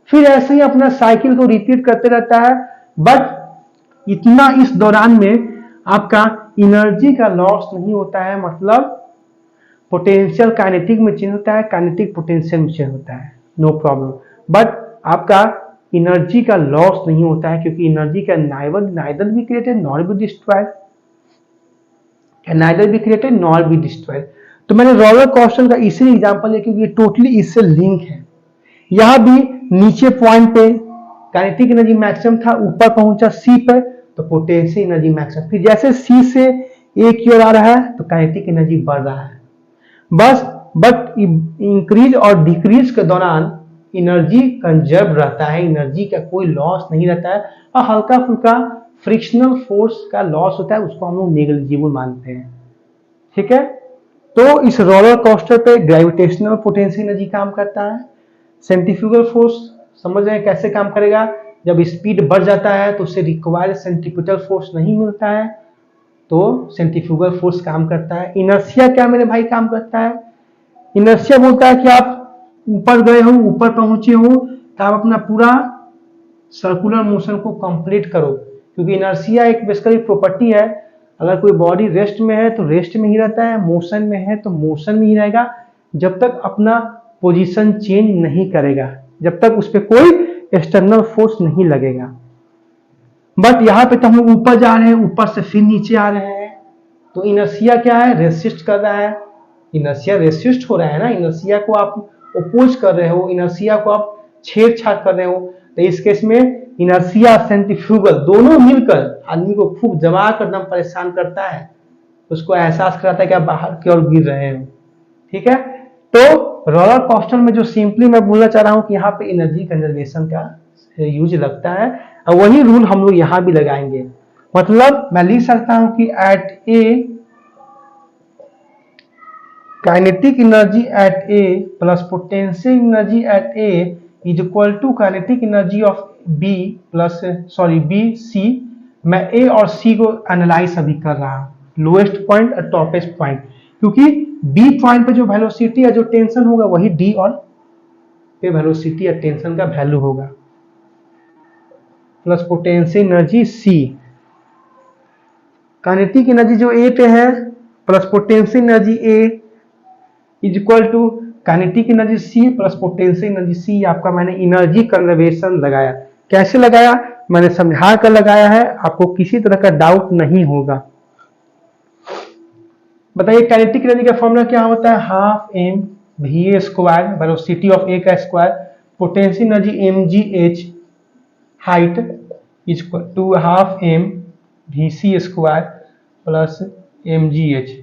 फिर ऐसे ही अपना साइकिल को रिपीट करते रहता है। बट इतना इस दौरान में आपका एनर्जी का लॉस नहीं होता है, मतलब पोटेंशियल काइनेटिक में चेंज होता है, काइनेटिक पोटेंशियल में चेंज होता है, नो प्रॉब्लम। बट आपका एनर्जी का लॉस नहीं होता है, क्योंकि एनर्जी का neither be created nor be destroyed, neither be created nor be destroyed. तो मैंने रोलर कोस्टर का इसीलिए एग्जांपल लिया क्योंकि ये टोटली इससे लिंक है। यहां भी नीचे पॉइंट पे काइनेटिक एनर्जी मैक्सिमम था, ऊपर पहुंचा सी पे तो पोटेंशियल एनर्जी मैक्सिमम। फिर जैसे सी से ए की ओर आ रहा है तो काइनेटिक एनर्जी बढ़ रहा है बस। बट इंक्रीज और डिक्रीज के दौरान एनर्जी कंजर्व रहता है, एनर्जी का कोई लॉस नहीं रहता है। और हल्का फुल्का फ्रिक्शनल फोर्स का लॉस होता है, उसको हम लोग नेग्लिजिबल मानते हैं। ठीक है। तो इस रोलर कोस्टर पे ग्रेविटेशनल पोटेंशियल एनर्जी काम करता है। सेंट्रीफ्यूगल फोर्स समझ रहे हैं कैसे काम करेगा, जब स्पीड बढ़ जाता है तो उसे रिक्वायर्ड सेंट्रीपिटल फोर्स नहीं मिलता है, तो सेंट्रीफ्यूगल फोर्स काम करता है। इनर्शिया क्या मेरे भाई काम करता है? इनर्शिया बोलता है कि आप ऊपर गए हो, ऊपर पहुंचे हो, तो आप अपना पूरा सर्कुलर मोशन को कंप्लीट करो, क्योंकि इनर्शिया एक बेसिकली प्रॉपर्टी है। अगर कोई बॉडी रेस्ट में है तो रेस्ट में ही रहता है, मोशन में है तो मोशन में ही रहेगा, जब तक अपना पोजीशन चेंज नहीं करेगा, जब तक उस पर कोई एक्सटर्नल फोर्स नहीं लगेगा। बट यहाँ पे तो हम लोग ऊपर जा रहे हैं, ऊपर से फिर नीचे आ रहे हैं, तो इनर्शिया क्या है? रेसिस्ट कर रहा है। इनर्शिया रेसिस्ट हो रहा है ना, इनर्शिया को आप ओपोज कर रहे हो, इनर्शिया को आप छेड़छाड़ कर रहे हो। तो इस केस में इनर्शिया सेंट्रीफ्यूगल दोनों मिलकर आदमी को खूब दबा कर एकदम परेशान करता है, उसको एहसास कराता है कि आप बाहर की ओर गिर रहे हो। ठीक है। तो रोलर कोस्टर में जो सिंपली मैं बोलना चाह रहा हूं कि यहाँ पे एनर्जी कंजर्वेशन का यूज लगता है, और वही रूल हम लोग यहां भी लगाएंगे। मतलब मैं लिख सकता हूं कि at A kinetic energy at A plus potential energy at A is equal to kinetic energy of B plus B C. मैं ए और सी को एनालाइज अभी कर रहा हूं, लोएस्ट पॉइंट और टॉपेस्ट पॉइंट, क्योंकि बी पॉइंट पे जो वेलोसिटी या जो टेंशन होगा वही डी और पे वेलोसिटी या टेंशन का वैल्यू होगा, plus potential energy C. Kinetic energy जो ए पे है plus potential energy A is equal to kinetic energy C plus potential energy C. आपका मैंने एनर्जी कंजर्वेशन लगाया। कैसे लगाया? मैंने समझा कर लगाया है, आपको किसी तरह का डाउट नहीं होगा। बताइए काइनेटिक एनर्जी का फॉर्मूला क्या होता है? Half M V A square, velocity of A का square, potential energy M G H height is equal to half M V C square plus M G H.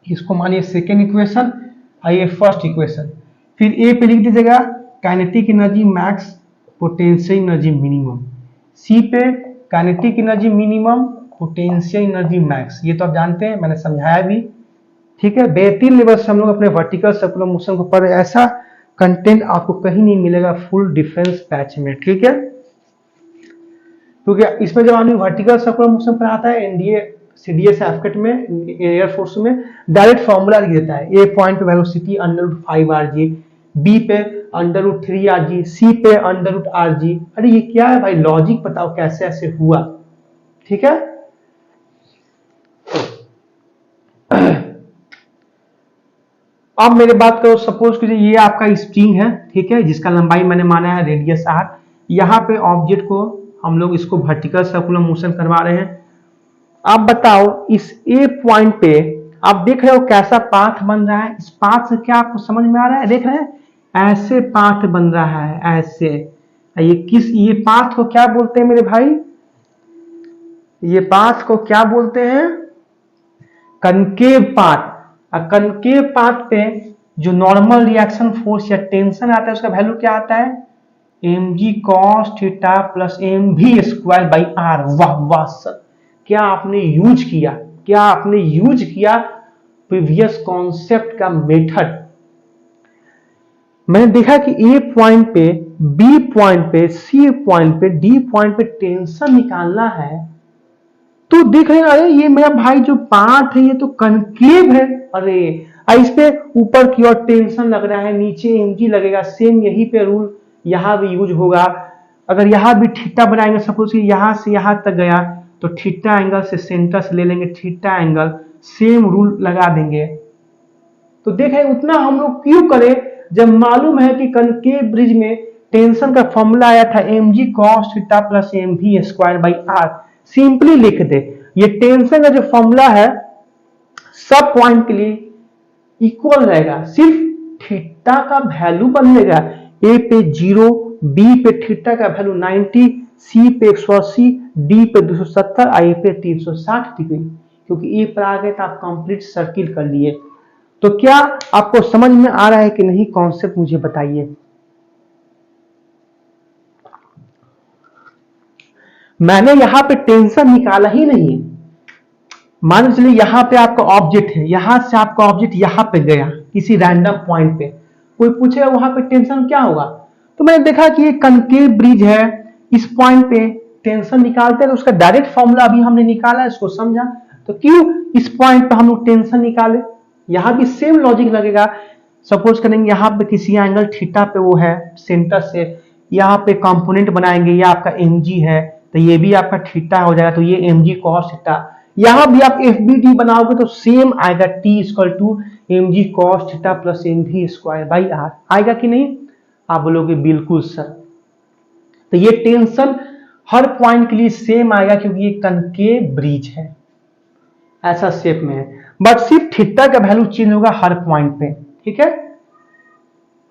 इसको मानिए सेकेंड इक्वेशन, आइए first equation. फिर A पे लिख दीजिएगा kinetic energy max potential energy minimum, C पे kinetic energy minimum potential energy max. ये तो आप जानते हैं, मैंने समझाया भी। ठीक है, बेहतरीन लेवल से हम लोग अपने वर्टिकल सर्कुलर मोशन को पढ़ रहे हैं। ऐसा कंटेंट आपको कहीं नहीं मिलेगा फुल डिफेंस बैच में, ठीक है। क्योंकि इसमें जब आदमी वर्टिकल सर्कुलर मोशन पर आता है एनडीए सीडीएस एफकेट में एयरफोर्स में डायरेक्ट फॉर्मूला देता है। ए पॉइंट पे वेलोसिटी √5 rg, बी पे √3 rg, सी पे √rg। अरे ये क्या है भाई, लॉजिक बताओ कैसे ऐसे हुआ, ठीक है। अब मेरे बात करो, सपोज कीजिए ये आपका स्प्रिंग है, ठीक है, जिसका लंबाई मैंने माना है रेडियस r। यहाँ पे ऑब्जेक्ट को हम लोग इसको वर्टिकल सर्कुलर मोशन करवा रहे हैं। आप बताओ इस ए पॉइंट पे आप देख रहे हो कैसा पाथ बन रहा है। इस पाथ से क्या आपको समझ में आ रहा है, देख रहे हैं ऐसे पाथ बन रहा है, ऐसे। ये पाथ को क्या बोलते हैं मेरे भाई, ये पाथ को क्या बोलते हैं, कनकेव पाथ। कनकेव पाथ पे जो नॉर्मल रिएक्शन फोर्स या टेंशन आता है उसका वैल्यू क्या आता है, mg cos theta plus mv²/r। वाह वाह सर, क्या आपने यूज किया प्रीवियस कॉन्सेप्ट का मेथड। मैंने देखा कि ए पॉइंट पे, बी पॉइंट पे, सी पॉइंट पे, डी पॉइंट पे टेंशन निकालना है, तो देख रहे हैं अरे ये मेरा भाई जो पाथ है ये तो कनकेव है। अरे इस पे ऊपर की ओर टेंशन लग रहा है, नीचे mg लगेगा। सेम यही पे रूल यहां भी यूज होगा। अगर यहां भी थीटा बनाएंगे, सपोज कि यहां से यहां तक गया तो थीटा एंगल से सेंटर से ले लेंगे थीटा एंगल, सेम रूल लगा देंगे। तो देखें उतना हम लोग क्यों करें जब मालूम है कि कनकेव ब्रिज में टेंशन का फॉर्मूला आया था mg cos theta plus mv²/r। Simply लिख दे, ये टेंशन का जो फॉर्मूला है सब पॉइंट के लिए इक्वल रहेगा, सिर्फ थीटा का वैल्यू बदलेगा। ए पे 0, बी पे थीटा का वैल्यू 90, सी पे 180, डी पे 270, आई पे 360 डिग्री। क्योंकि ए पर आ गए तो आप कंप्लीट सर्किल कर लिए। तो क्या आपको समझ में आ रहा है कि नहीं कॉन्सेप्ट, मुझे बताइए। मैंने यहां पे टेंशन निकाला ही नहीं। मान चलिए यहां पे आपका ऑब्जेक्ट है, यहां से आपका ऑब्जेक्ट यहां पे गया किसी रैंडम पॉइंट पे, कोई पूछेगा वहां पे टेंशन क्या होगा, तो मैंने देखा कि ये कनकेव ब्रिज है, इस पॉइंट पे टेंशन निकालते हैं तो उसका डायरेक्ट फॉर्मूला अभी हमने निकाला, इसको समझा। तो क्यों इस पॉइंट पे हम लोग टेंशन निकाले, यहां भी सेम लॉजिक लगेगा। सपोज करेंगे यहाँ पे किसी एंगल थीटा पे वो है सेंटर से, यहाँ पे कंपोनेंट बनाएंगे, ये आपका mg है तो ये भी आपका थीटा हो जाएगा, तो ये mg cos थीटा। यहां भी आप FBT बनाओगे तो सेम आएगा, T = mg cos theta plus mv²/r आएगा कि नहीं। आप बोलोगे बिल्कुल सर। तो ये टेंशन हर पॉइंट के लिए सेम आएगा क्योंकि ये कनकेव ब्रिज है, ऐसा शेप में है, बट सिर्फ थीटा का वैल्यू चेंज होगा हर पॉइंट पे, ठीक है।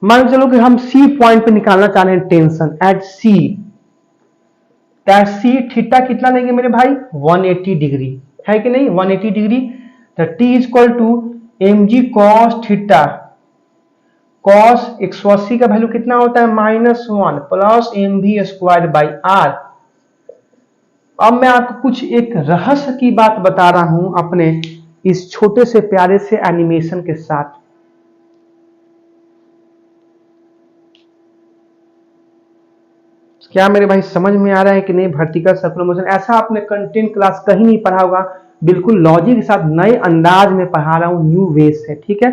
मान चलो कि हम सी पॉइंट पे निकालना चाह रहे हैं tension at C, C theta कितना लेंगे मेरे भाई 180 डिग्री है कि नहीं, 180 डिग्री। तो T = mg cos theta, cos 180 का वैल्यू कितना होता है -1 प्लस mv²/r। अब मैं आपको कुछ एक रहस्य की बात बता रहा हूं अपने इस छोटे से प्यारे से एनिमेशन के साथ। क्या मेरे भाई समझ में आ रहा है कि नहीं वर्टिकल सर्कुलर मोशन। ऐसा आपने कंटेंट क्लास कहीं नहीं पढ़ा होगा, बिल्कुल लॉजिक के साथ नए अंदाज में पढ़ा रहा हूं, न्यू वे से, ठीक है।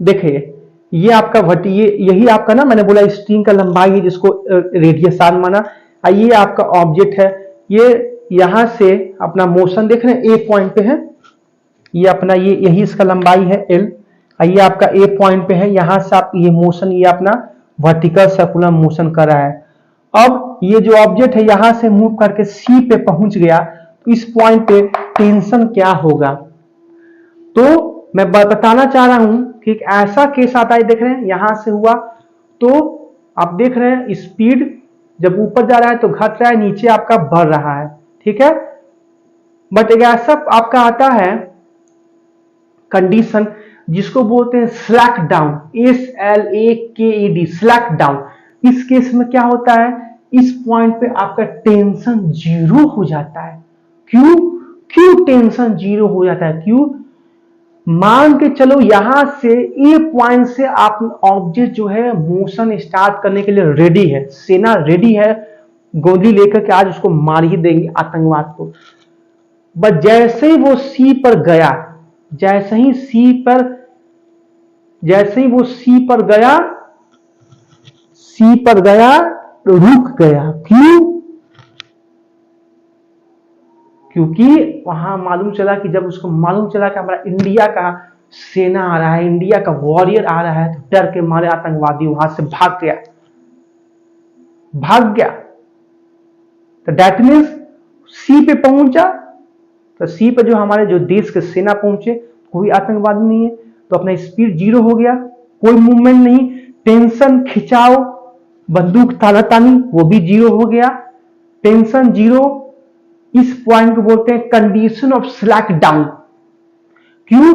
देखिए ये आपका यही आपका ना, मैंने बोला स्ट्रिंग का लंबाई है जिसको रेडियस r माना। ये आपका ऑब्जेक्ट है, ये यहां से अपना मोशन देख रहे हैं ए पॉइंट पे है, ये अपना यही इसका लंबाई है l। ये आपका ए पॉइंट पे है, यहां से आप ये मोशन, ये अपना वर्टिकल सर्कुलर मोशन कर रहा है। अब ये जो ऑब्जेक्ट है यहां से मूव करके सी पे पहुंच गया, तो इस पॉइंट पे टेंशन क्या होगा। तो मैं बताना चाह रहा हूं कि एक ऐसा केस आता है, देख रहे हैं यहां से हुआ तो आप देख रहे हैं स्पीड जब ऊपर जा रहा है तो घट रहा है, नीचे आपका बढ़ रहा है, ठीक है। बट एक ऐसा आपका आता है कंडीशन जिसको बोलते हैं slack down, SLAKED, slack down. इस केस में क्या होता है, इस पॉइंट पे आपका टेंशन 0 हो जाता है। क्यों, क्यों टेंशन जीरो हो जाता है? क्यों? मान के चलो यहां से ए पॉइंट से आप ऑब्जेक्ट जो है मोशन स्टार्ट करने के लिए रेडी है, सेना रेडी है, गोली लेकर के आज उसको मार ही देंगे आतंकवाद को। बस जैसे ही वो सी पर गया, जैसे ही वो सी पर गया रुक गया। क्यों? क्योंकि वहां मालूम चला कि जब उसको मालूम चला कि हमारा इंडिया का सेना आ रहा है, इंडिया का वॉरियर आ रहा है, तो डर के मारे आतंकवादी वहां से भाग गया। तो दैट मीन्स सी पे पहुंचा, तो सी पे जो हमारे जो देश के सेना पहुंचे, कोई आतंकवादी नहीं है, तो अपना स्पीड जीरो हो गया, कोई मूवमेंट नहीं, टेंशन खिंचाव, बंदूक तानातानी वो भी जीरो हो गया, टेंशन जीरो। इस पॉइंट को बोलते हैं कंडीशन ऑफ स्लैक डाउन। क्यों?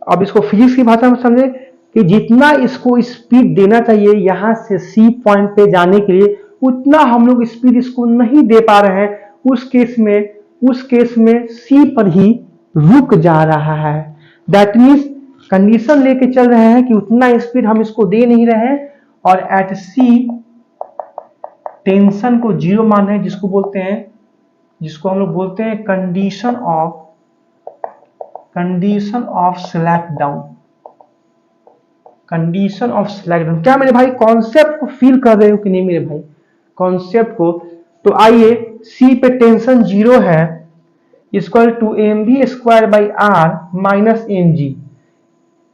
अब इसको फिजिक्स की भाषा में समझे कि जितना इसको स्पीड देना चाहिए यहां से सी पॉइंट पे जाने के लिए, उतना हम लोग स्पीड इसको नहीं दे पा रहे हैं। उस केस में सी पर ही रुक जा रहा है। दैट मीन्स कंडीशन लेके चल रहे हैं कि उतना स्पीड हम इसको दे नहीं रहे हैं, और एट सी टेंशन को जीरो मान रहे हैं, जिसको हम लोग बोलते हैं कंडीशन ऑफ स्लैक डाउन। क्या मेरे भाई कॉन्सेप्ट को फील कर रहे हो कि नहीं मेरे भाई? कॉन्सेप्ट को। तो आइए, सी पे टेंशन जीरो है, equal to mv square by R minus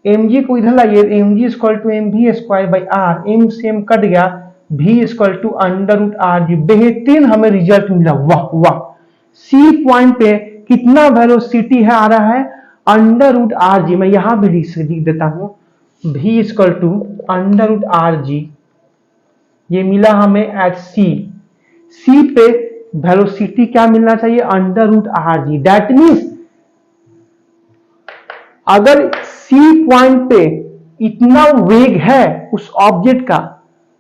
mg को इधर लाइए, mg equal to mv square by R, m से m कट गया, v equal to under root R G. बेहतरीन हमें रिजल्ट मिला, वाह वाह। सी पॉइंट पे कितना वेलोसिटी है आ रहा है? Under root R G. मैं यहां भी लिख देता हूं, v equal to under root R G. ये मिला हमें एट सी पे वेलोसिटी क्या मिलना चाहिए? Under root R G. That means अगर सी पॉइंट पे इतना वेग है उस ऑब्जेक्ट का,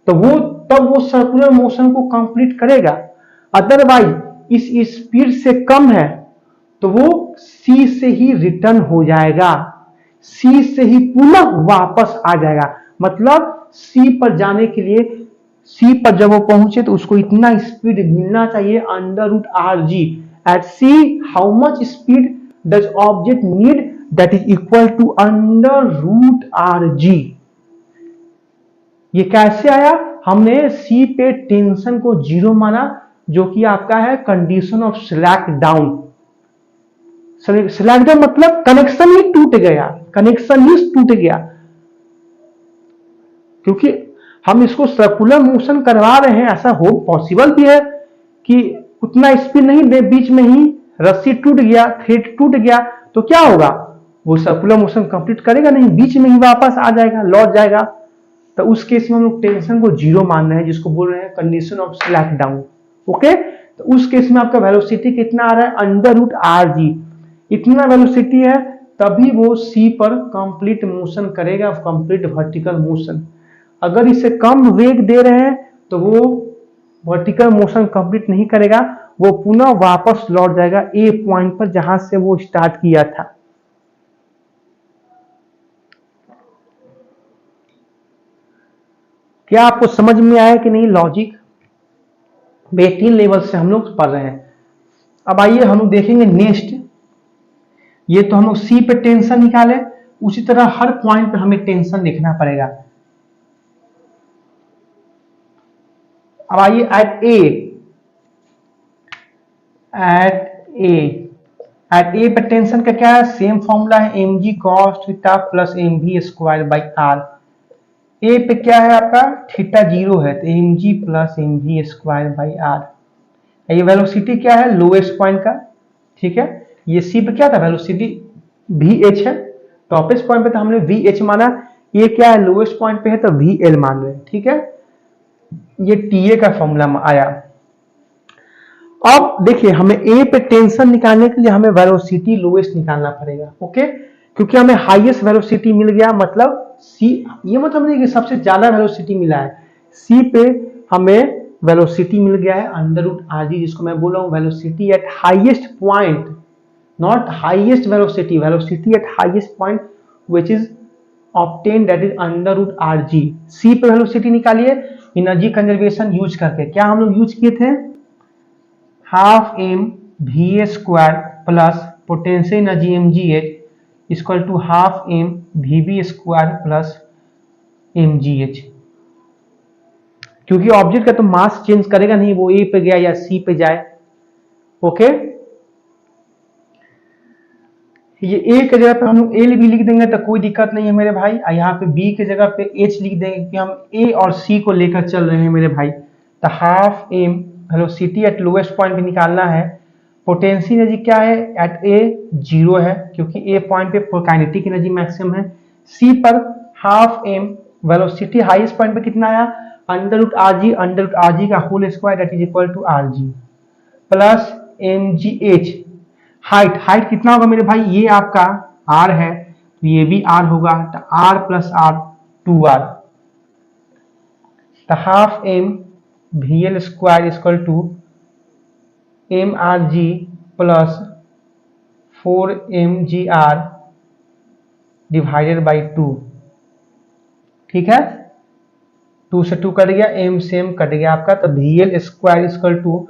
तो तब वो सर्कुलर मोशन को कंप्लीट करेगा। अदरवाइज इस स्पीड से कम है तो वो सी से ही रिटर्न हो जाएगा, सी से ही पुनः वापस आ जाएगा। मतलब सी पर जाने के लिए, सी पर जब वो पहुंचे तो उसको इतना स्पीड मिलना चाहिए under root R G. At C how much speed does object need? That is equal to under root R G. ये कैसे आया? हमने सी पे टेंशन को जीरो माना, जो कि आपका है condition of slack down. Slack down मतलब कनेक्शन ही टूट गया, क्योंकि हम इसको सर्कुलर मोशन करवा रहे हैं। ऐसा हो पॉसिबल भी है कि उतना स्पीड नहीं दे, बीच में ही रस्सी टूट गया, थ्रेड टूट गया, तो क्या होगा? वो सर्कुलर मोशन कंप्लीट करेगा नहीं, बीच में ही वापस आ जाएगा, लौट जाएगा। तो उस केस में हम लोग टेंशन को जीरो मान रहे हैं, जिसको बोल रहे हैं condition of slack down. Okay, तो उस केस में आपका वेलोसिटी कितना आ रहा है? Under root R G. इतना वेलोसिटी है तभी वो सी पर कंप्लीट मोशन करेगा, कंप्लीट वर्टिकल मोशन। अगर इसे कम वेग दे रहे हैं तो वो वर्टिकल मोशन कंप्लीट नहीं करेगा, वो पुनः वापस लौट जाएगा ए पॉइंट पर जहां से वो स्टार्ट किया था। क्या आपको समझ में आया कि नहीं? लॉजिक बेहतरीन लेवल से हम लोग पढ़ रहे हैं। अब आइए हम लोग देखेंगे नेक्स्ट। ये तो हम लोग सी पे टेंशन निकाले, उसी तरह हर पॉइंट पे हमें टेंशन लिखना पड़ेगा। अब आइए एट ए पे टेंशन का क्या है? सेम फॉर्मूला है, mg cos theta plus mv square by R. A पे क्या है आपका? थीटा जीरो है, तो mg plus mv square by R. ये वेलोसिटी क्या है? लोएस्ट पॉइंट का, ठीक है। ये सी पे क्या था? वेलोसिटी vh है, टॉपेस्ट पॉइंट पे तो हमने vh माना। ये क्या है? लोएस्ट पॉइंट पे है तो vl मान रहे हैं, ठीक है। ये TA का फॉर्मूला आया। अब देखिए, हमें ए पे टेंशन निकालने के लिए हमें वेलोसिटी लोएस्ट निकालना पड़ेगा, ओके। क्योंकि हमें हाईएस्ट वेलोसिटी मिल गया, मतलब सी, ये मतलब नहीं कि सबसे ज्यादा वेलोसिटी मिला है, सी पे हमें वेलोसिटी मिल गया है अंडर रूट आर जी, जिसको मैं बोल रहा हूं velocity at highest point. Not highest velocity, velocity at highest point which is obtain that is under root R G. C पे वेलोसिटी निकालिए एनर्जी कंजर्वेशन यूज करके। क्या हम लोग यूज किए थे? Half M V A square plus potential energy M G H equal to half M V B square plus M G H. क्योंकि object का तो मास चेंज करेगा नहीं, वो ए पे गया या सी पे जाए। ओके, ये ए की जगह पे हम लोग एल भी लिख देंगे तो कोई दिक्कत नहीं है मेरे भाई। यहाँ पे बी की जगह पे एच लिख देंगे कि हम ए और सी को लेकर चल रहे हैं मेरे भाई। तो half M velocity at lowest point पे निकालना है। पोटेंशियल एनर्जी क्या है? एट ए 0 है क्योंकि ए पॉइंट पे काइनेटिक एनर्जी मैक्सिमम है। सी पर half M velocity highest point पे कितना आया? अंडर रूट आर जी का whole square that is equal to R G plus M G H. Height कितना होगा मेरे भाई? ये आपका आर है तो ये भी आर होगा, तो आर प्लस आर 2r। तो half M V L square equal to M R G plus 4mgr divided by 2। ठीक है, 2 से 2 कट गया, एम से एम कट गया आपका। तो V L square equal to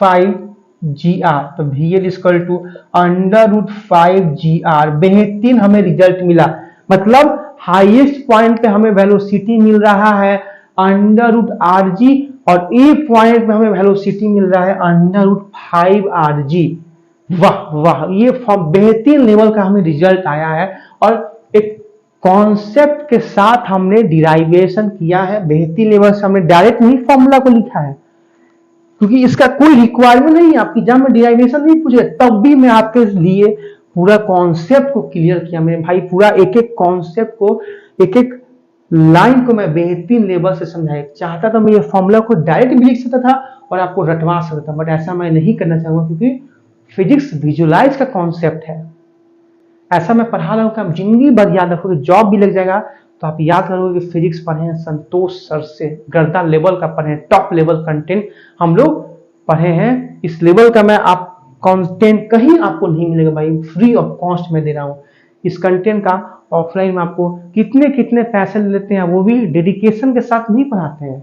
5gr। तो V L equal to under root 5gr। बेहतरीन हमें रिजल्ट मिला, मतलब हाईएस्ट पॉइंट पे हमें वेलोसिटी मिल रहा है अंडर रूट आर जी और ए पॉइंट पे हमें वेलोसिटी मिल रहा है अंडर रूट 5rg। वाह वाह, ये बेहतरीन लेवल का हमें रिजल्ट आया है और एक कॉन्सेप्ट के साथ हमने डिराइवेशन किया है। बेहतरीन लेवल से हमने डायरेक्ट नहीं फॉर्मूला को लिखा है क्योंकि इसका कोई रिक्वायरमेंट नहीं है। आपकी एग्जाम में डिराइवेशन नहीं पूछे, तब भी मैं आपके लिए पूरा कॉन्सेप्ट को क्लियर किया मेरे भाई। पूरा एक एक कॉन्सेप्ट को, एक एक लाइन को मैं बेहतरीन लेवल से समझाया। चाहता तो मैं ये फॉर्मूला को डायरेक्ट भी लिख सकता था और आपको रटवा सकता था, बट ऐसा मैं नहीं करना चाहूंगा क्योंकि फिजिक्स विजुलाइज का कॉन्सेप्ट है। ऐसा मैं पढ़ा रहा हूं कि आप जिंदगी भर याद रखोगे, जॉब भी लग जाएगा तो आप याद करोगे कि फिजिक्स पढ़े हैं संतोष सर से, गर्दा लेवल का पढ़े हैं, टॉप लेवल कंटेंट हम लोग पढ़े हैं। इस लेवल का मैं आप कंटेंट कहीं आपको नहीं मिलेगा भाई, फ्री ऑफ कॉस्ट में दे रहा हूं। इस कंटेंट का ऑफलाइन में आपको कितने कितने पैसे लेते हैं, वो भी डेडिकेशन के साथ नहीं पढ़ाते हैं।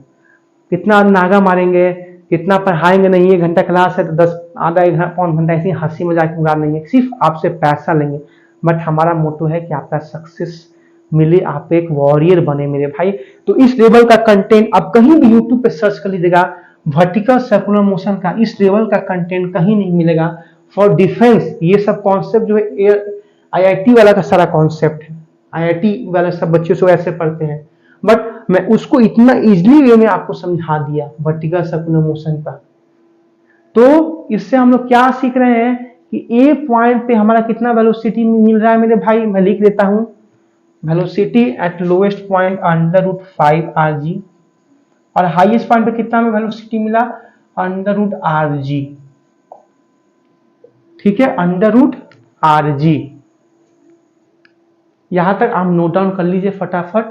कितना नागा मारेंगे, कितना पढ़ाएंगे नहीं, 1 घंटा क्लास है तो 10 आधा 1 पौन घंटा ऐसी हंसी मजाक उड़ा नहीं है, सिर्फ आपसे पैसा लेंगे। बट हमारा मोटो है कि आपका सक्सेस मिले, आप एक वॉरियर बने मेरे भाई। तो इस लेवल का कंटेंट आप कहीं भी यूट्यूब पे सर्च कर लीजिएगा, वर्टिकल सर्कुलर मोशन का इस लेवल का कंटेंट कहीं नहीं मिलेगा। फॉर डिफेंस ये सब कॉन्सेप्ट जो है आईआईटी वाला का सारा कॉन्सेप्ट है, आईआईटी वाले सब बच्चों से ऐसे पढ़ते हैं, बट मैं उसको इतना इजीली वे में आपको समझा दिया वर्टिकल सर्कुलर मोशन का। तो इससे हम लोग क्या सीख रहे हैं कि ए पॉइंट पे हमारा कितना वेलोसिटी मिल रहा है मेरे भाई, मैं लिख देता हूं velocity at lowest point under root 5rg और हाईएस्ट पॉइंट पे कितना हमें वेलोसिटी मिला अंडर रूट rg। ठीक है, अंडर रूट rg। यहां तक आप नोट डाउन कर लीजिए फटाफट।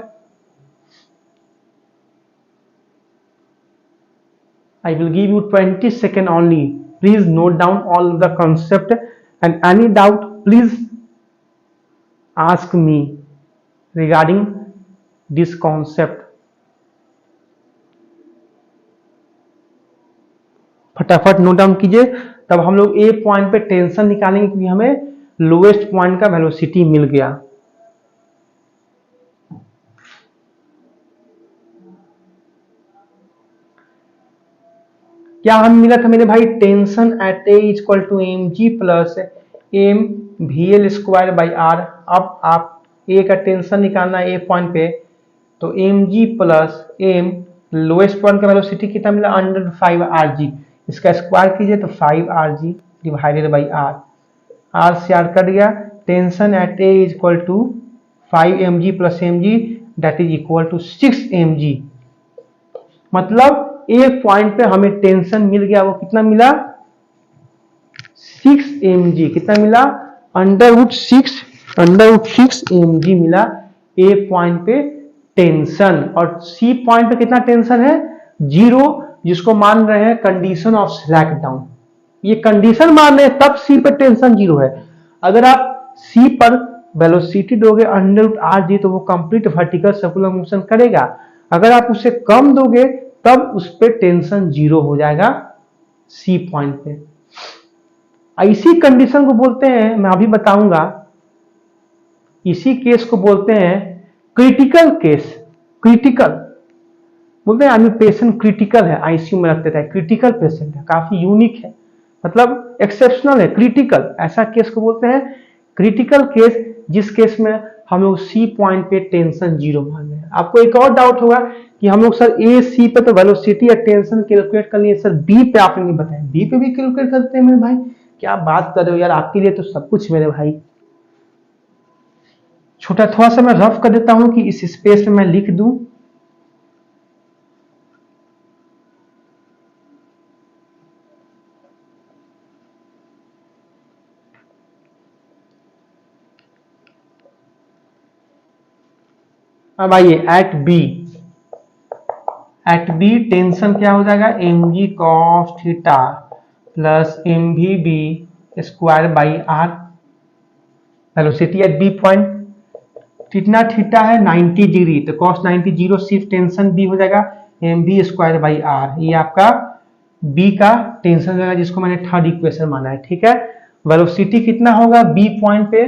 I will give you 20 seconds only. Please note down all the concept and any doubt please ask me regarding this concept. फटाफट नोट डाउन कीजिए, तब हम लोग ए पॉइंट पे टेंशन निकालेंगे क्योंकि हमें लोएस्ट पॉइंट का वेलोसिटी मिल गया। क्या हमें मिला था मेरे भाई? Tension at A equal to M G plus M V L square by R. अब आप ए का टेंशन निकालना है ए पॉइंट पे, तो M G plus M lowest point का वेलोसिटी कितना मिला अंडर 5rg। इसका स्क्वायर कीजिए तो 5rg divided by R, R से आर कट गया। Tension at A equal to 5mg plus mg that is equal to 6mg। मतलब एक पॉइंट पे हमें टेंशन मिल गया, वो कितना मिला 6mg। कितना मिला? अंडर रूट 6 मिला ए पॉइंट पे टेंशन। और सी पॉइंट पे कितना टेंशन है? 0, जिसको मान रहे हैं कंडीशन ऑफ स्लैक डाउन। ये कंडीशन मान रहे हैं तब सी पे टेंशन 0 है, अगर आप c पर वेलोसिटी दोगे अंडर रूट आर जी तो वो कंप्लीट वर्टिकल सर्कुलर मोशन करेगा। अगर आप उसे कम दोगे तब उस पर टेंशन जीरो हो जाएगा सी पॉइंट पे। इसी कंडीशन को बोलते हैं, मैं अभी बताऊंगा, इसी केस को बोलते हैं क्रिटिकल केस। क्रिटिकल बोलते हैं पेशेंट क्रिटिकल है, आईसीयू में रखते थे, क्रिटिकल पेशेंट है, काफी यूनिक है, मतलब एक्सेप्शनल है, क्रिटिकल, ऐसा केस को बोलते हैं क्रिटिकल केस, जिस केस में हम लोग सी पॉइंट पे टेंशन जीरो मान रहे हैं। आपको एक और डाउट होगा कि हम लोग सर ए सी पे तो वेलोसिटी या टेंशन कैलकुलेट कर लिए, सर बी पे आपने नहीं बताया। बी पे भी कैलकुलेट करते हैं मेरे भाई, क्या बात कर रहे हो यार, आपके लिए तो सब कुछ मेरे भाई। छोटा थोड़ा सा मैं रफ कर देता हूं कि इस स्पेस में मैं लिख दूं। अब आइए एट बी टेंशन क्या हो जाएगा, M ji cos theta plus M V B square by R. Velocity at B point कितना थीटा है 90 डिग्री, तो कॉस 90 जीरो, सिर्फ टेंशन बी हो जाएगा M B square by R. ये आपका बी का टेंशन हो जाएगा, जिसको मैंने थर्ड इक्वेशन माना है, ठीक है। वेलोसिटी कितना होगा बी पॉइंट पे,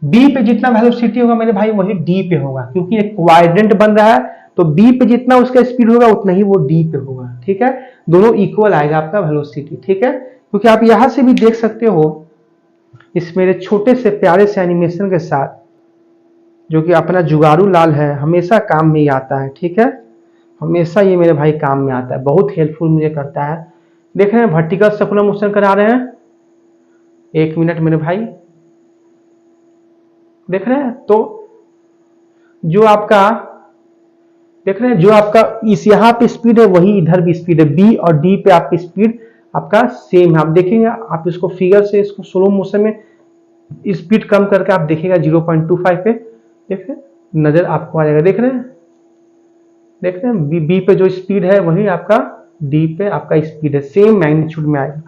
बी पे जितना वेलोसिटी होगा मेरे भाई वही डी पे होगा, क्योंकि एक क्वाड्रेंट बन रहा है, तो बी पे जितना उसका स्पीड होगा उतना ही वो डी पे होगा, ठीक है। दोनों इक्वल आएगा आपका वेलोसिटी, ठीक है। क्योंकि आप यहां से भी देख सकते हो इस मेरे छोटे से प्यारे से एनिमेशन के साथ, जो कि अपना जुगाड़ू लाल है, हमेशा काम में ही आता है, ठीक है। हमेशा ये मेरे भाई काम में आता है, बहुत हेल्पफुल मुझे करता है। देख रहे हैं वर्टिकल सर्कुलर मोशन करा रहे हैं, एक मिनट मेरे भाई, देख रहे हैं। तो जो आपका देख रहे हैं, जो आपका इस यहाँ पे स्पीड है वही इधर भी स्पीड है, बी और डी पे आपकी स्पीड आपका सेम है। आप देखेंगे, आप इसको फिगर से इसको स्लो मोशन में स्पीड कम करके आप देखिएगा 0.25 पे, देख रहे हैं नजर आपको आ जाएगा। देख रहे हैं, देख रहे हैं बी पे जो स्पीड है वही आपका डी पे आपका स्पीड है, सेम मैग्नीट्यूड में आएगा,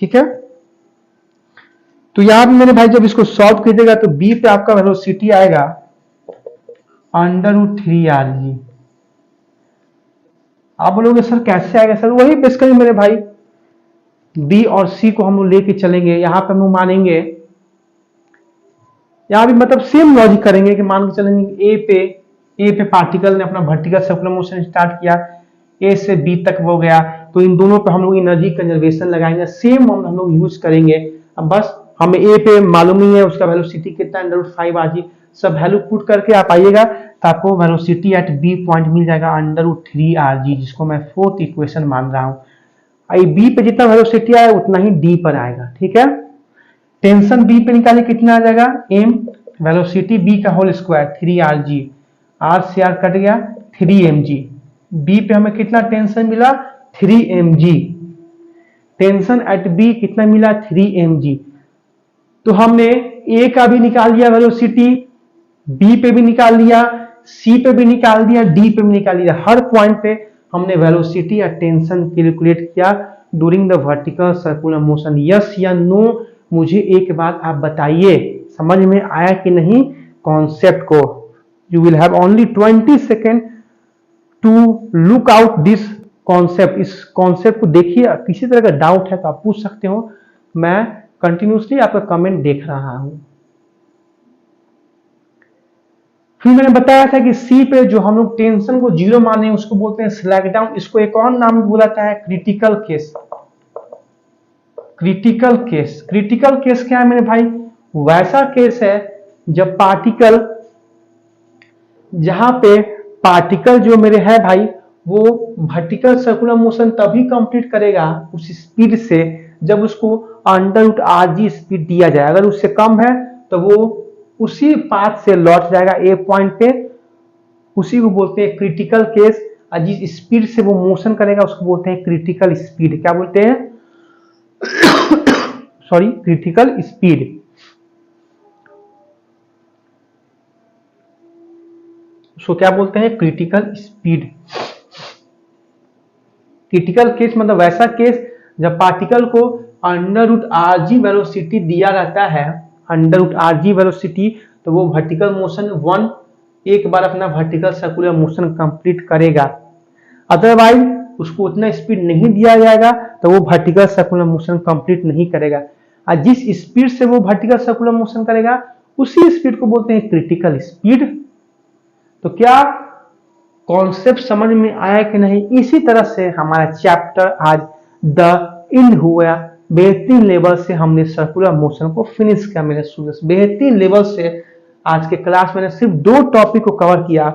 ठीक है। तो यहां पे मेरे भाई जब इसको सॉल्व कीजिएगा तो बी पे आपका वेलोसिटी आएगा √3r(g). आप बोलोगे सर कैसे आएगा, सर वही बेसिकली मेरे भाई बी और सी को हम लोग लेके चलेंगे, यहां पे हम लोग मानेंगे, यहां भी मतलब सेम लॉजिक करेंगे कि मान के चलेंगे ए पे पार्टिकल ने अपना वर्टिकल सर्कुलर मोशन स्टार्ट किया, ए से बी तक वो गया, तो इन दोनों पे हम लोग एनर्जी कंजर्वेशन लगाएंगे, सेम हम लोग यूज करेंगे। अब बस हमें ए पे मालूम ही है उसका वेलोसिटी कितना है √5r(g), सब वैल्यू पुट करके आप आइएगा तो आपको वेलोसिटी एट बी पॉइंट मिल जाएगा √3r(g), जिसको मैं फोर्थ इक्वेशन मान रहा हूं। बी पे जितना वेलोसिटी आया उतना ही डी पर आएगा, ठीक है। टेंशन बी पे निकाले कितना आ जाएगा, एम वेलोसिटी बी का होल स्क्वायर 3r(g), आर से आर कट गया 3mg। बी पे हमें कितना टेंशन मिला 3mg, टेंशन एट बी कितना मिला 3mg। तो हमने ए का भी निकाल लिया वेलोसिटी, बी पे भी निकाल लिया, सी पे भी निकाल दिया, डी पे भी निकाल दिया, हर पॉइंट पे हमने वेलोसिटी या टेंशन कैलकुलेट किया during the vertical circular motion. Yes या नो मुझे एक बात आप बताइए, समझ में आया कि नहीं कॉन्सेप्ट को। You will have only 20 second to look out this concept. इस कॉन्सेप्ट को देखिए, किसी तरह का डाउट है तो आप पूछ सकते हो, मैं कंटिन्यूसली आपका कमेंट देख रहा हूं। फिर मैंने बताया था कि सी पे जो हम लोग टेंशन को जीरो माने उसको बोलते हैं स्लैक डाउन, इसको एक और नाम बोला जाता है critical case. Critical case, critical case क्या है मेरे भाई, वैसा केस है जब पार्टिकल, जहां पे पार्टिकल जो मेरे है भाई वो वर्टिकल सर्कुलर मोशन तभी कंप्लीट करेगा उस स्पीड से जब उसको √r(g) स्पीड दिया जाए। अगर उससे कम है तो वो उसी पाथ से लौट जाएगा ए पॉइंट पे, उसी को बोलते हैं क्रिटिकल केस। और जिस स्पीड से वो मोशन करेगा उसको बोलते हैं क्रिटिकल स्पीड। क्या बोलते हैं सॉरी, क्रिटिकल स्पीड। उसको क्या बोलते हैं, क्रिटिकल स्पीड। क्रिटिकल केस मतलब वैसा केस जब पार्टिकल को under root R G velocity दिया रहता है, under root R G velocity, तो वो वर्टिकल मोशन एक बार अपना वर्टिकल सर्कुलर मोशन कंप्लीट करेगा। अदरवाइज उसको उतना स्पीड नहीं दिया जाएगा तो वो वर्टिकल सर्कुलर मोशन कंप्लीट नहीं करेगा। और जिस स्पीड से वो वर्टिकल सर्कुलर मोशन करेगा उसी स्पीड को बोलते हैं क्रिटिकल स्पीड। तो क्या कॉन्सेप्ट समझ में आया कि नहीं? इसी तरह से हमारा चैप्टर आज द एंड हुआ। बेहतरीन लेवल से हमने सर्कुलर मोशन को फिनिश किया मेरे स्टूडेंट्स, बेहतरीन लेवल से। आज के क्लास में सिर्फ 2 टॉपिक को कवर किया,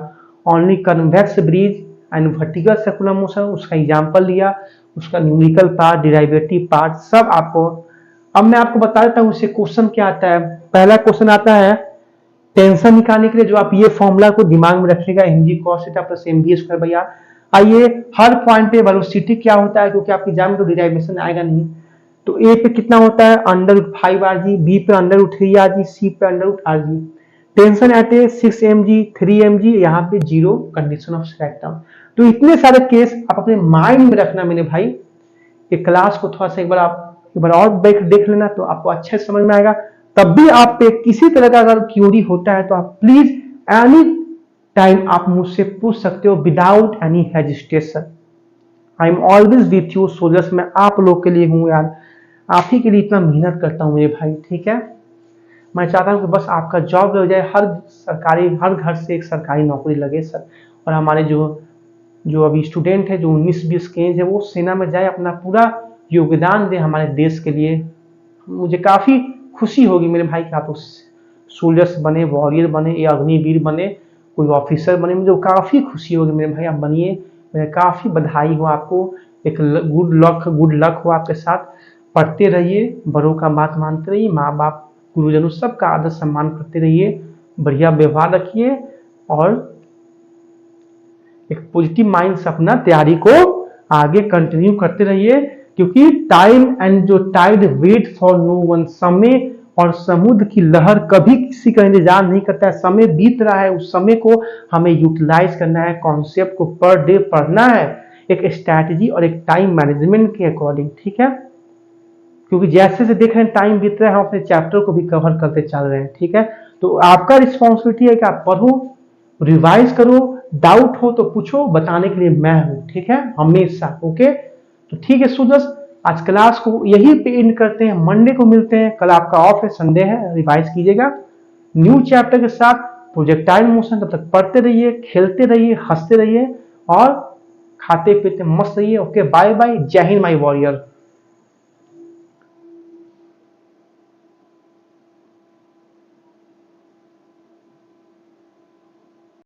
only convex bridge and vertical circular motion, उसका एग्जाम्पल लिया, उसका न्यूमेरिकल पार्ट, डिराइवेटिव पार्ट सब आपको। अब मैं आपको बता देता हूँ इससे क्वेश्चन क्या आता है। पहला क्वेश्चन आता है टेंशन निकालने के लिए, जो आप ये फॉर्मूला को दिमाग में रखिएगा, mg cos theta plus mv square by R. आइए हर पॉइंट पे वेलोसिटी क्या होता है, क्योंकि आपके एग्जाम में तो डिराइवेशन आएगा नहीं। तो ए पे कितना होता है under root 5 R G, B पे under root 3 R G, C पे under root R G. Tension at A 6 mg 3 mg, यहाँ पे 0 कंडीशन ऑफ स्लैकडाउन। तो इतने सारे केस आप अपने माइंड में रखना मेरे भाई। ये क्लास को थोड़ा सा एक बार और देख लेना तो आपको अच्छे से समझ में आएगा। तब भी आप पे किसी तरह का अगर क्यूरी होता है तो आप प्लीज एनी टाइम आप मुझसे पूछ सकते हो without any hesitation. I am always with you soldiers, मैं आप लोग के लिए हूँ यार, आप ही के लिए इतना मेहनत करता हूँ मेरे भाई, ठीक है। मैं चाहता हूँ कि बस आपका जॉब लग जाए, हर घर से एक सरकारी नौकरी लगे सर। और हमारे जो अभी स्टूडेंट है जो 19-20 के एज है वो सेना में जाए, अपना पूरा योगदान दे हमारे देश के लिए। मुझे काफी खुशी होगी मेरे भाई कि आप सोल्जर्स बने, वॉरियर बने या अग्निवीर बने, कोई ऑफिसर बने, मुझे काफी खुशी होगी मेरे भाई आप बनिए। मेरे काफी बधाई हो आपको, एक गुड लक हो आपके साथ। पढ़ते रहिए, बड़ों का बात मानते रहिए, माँ बाप गुरुजनों सबका आदर सम्मान करते रहिए, बढ़िया व्यवहार रखिए और एक पॉजिटिव माइंड से अपना तैयारी को आगे कंटिन्यू करते रहिए। क्योंकि टाइम एंड जो tide wait for no one, समय और समुद्र की लहर कभी किसी का इंतजार नहीं करता है। समय बीत रहा है, उस समय को हमें यूटिलाइज करना है, कॉन्सेप्ट को पर डे पढ़ना है, एक स्ट्रैटेजी और एक टाइम मैनेजमेंट के अकॉर्डिंग, ठीक है। क्योंकि जैसे से देख रहे हैं टाइम बीत रहा है, हम अपने चैप्टर को भी कवर करते चल रहे हैं, ठीक है। तो आपका रिस्पॉन्सिबिलिटी है कि आप पढ़ो, रिवाइज करो, डाउट हो तो पूछो, बताने के लिए मैं हूं, ठीक है, हमेशा। ओके, तो ठीक है स्टूडेंट्स, आज क्लास को यही पे एंड करते हैं, मंडे को मिलते हैं। कल आपका ऑफ है, संडे है, रिवाइज कीजिएगा न्यू चैप्टर के साथ, प्रोजेक्टाइल मोशन। तब तक पढ़ते रहिए, खेलते रहिए, हंसते रहिए और खाते पीते मस्त रहिए। ओके, बाय बाय, जय हिंद माय वॉरियर।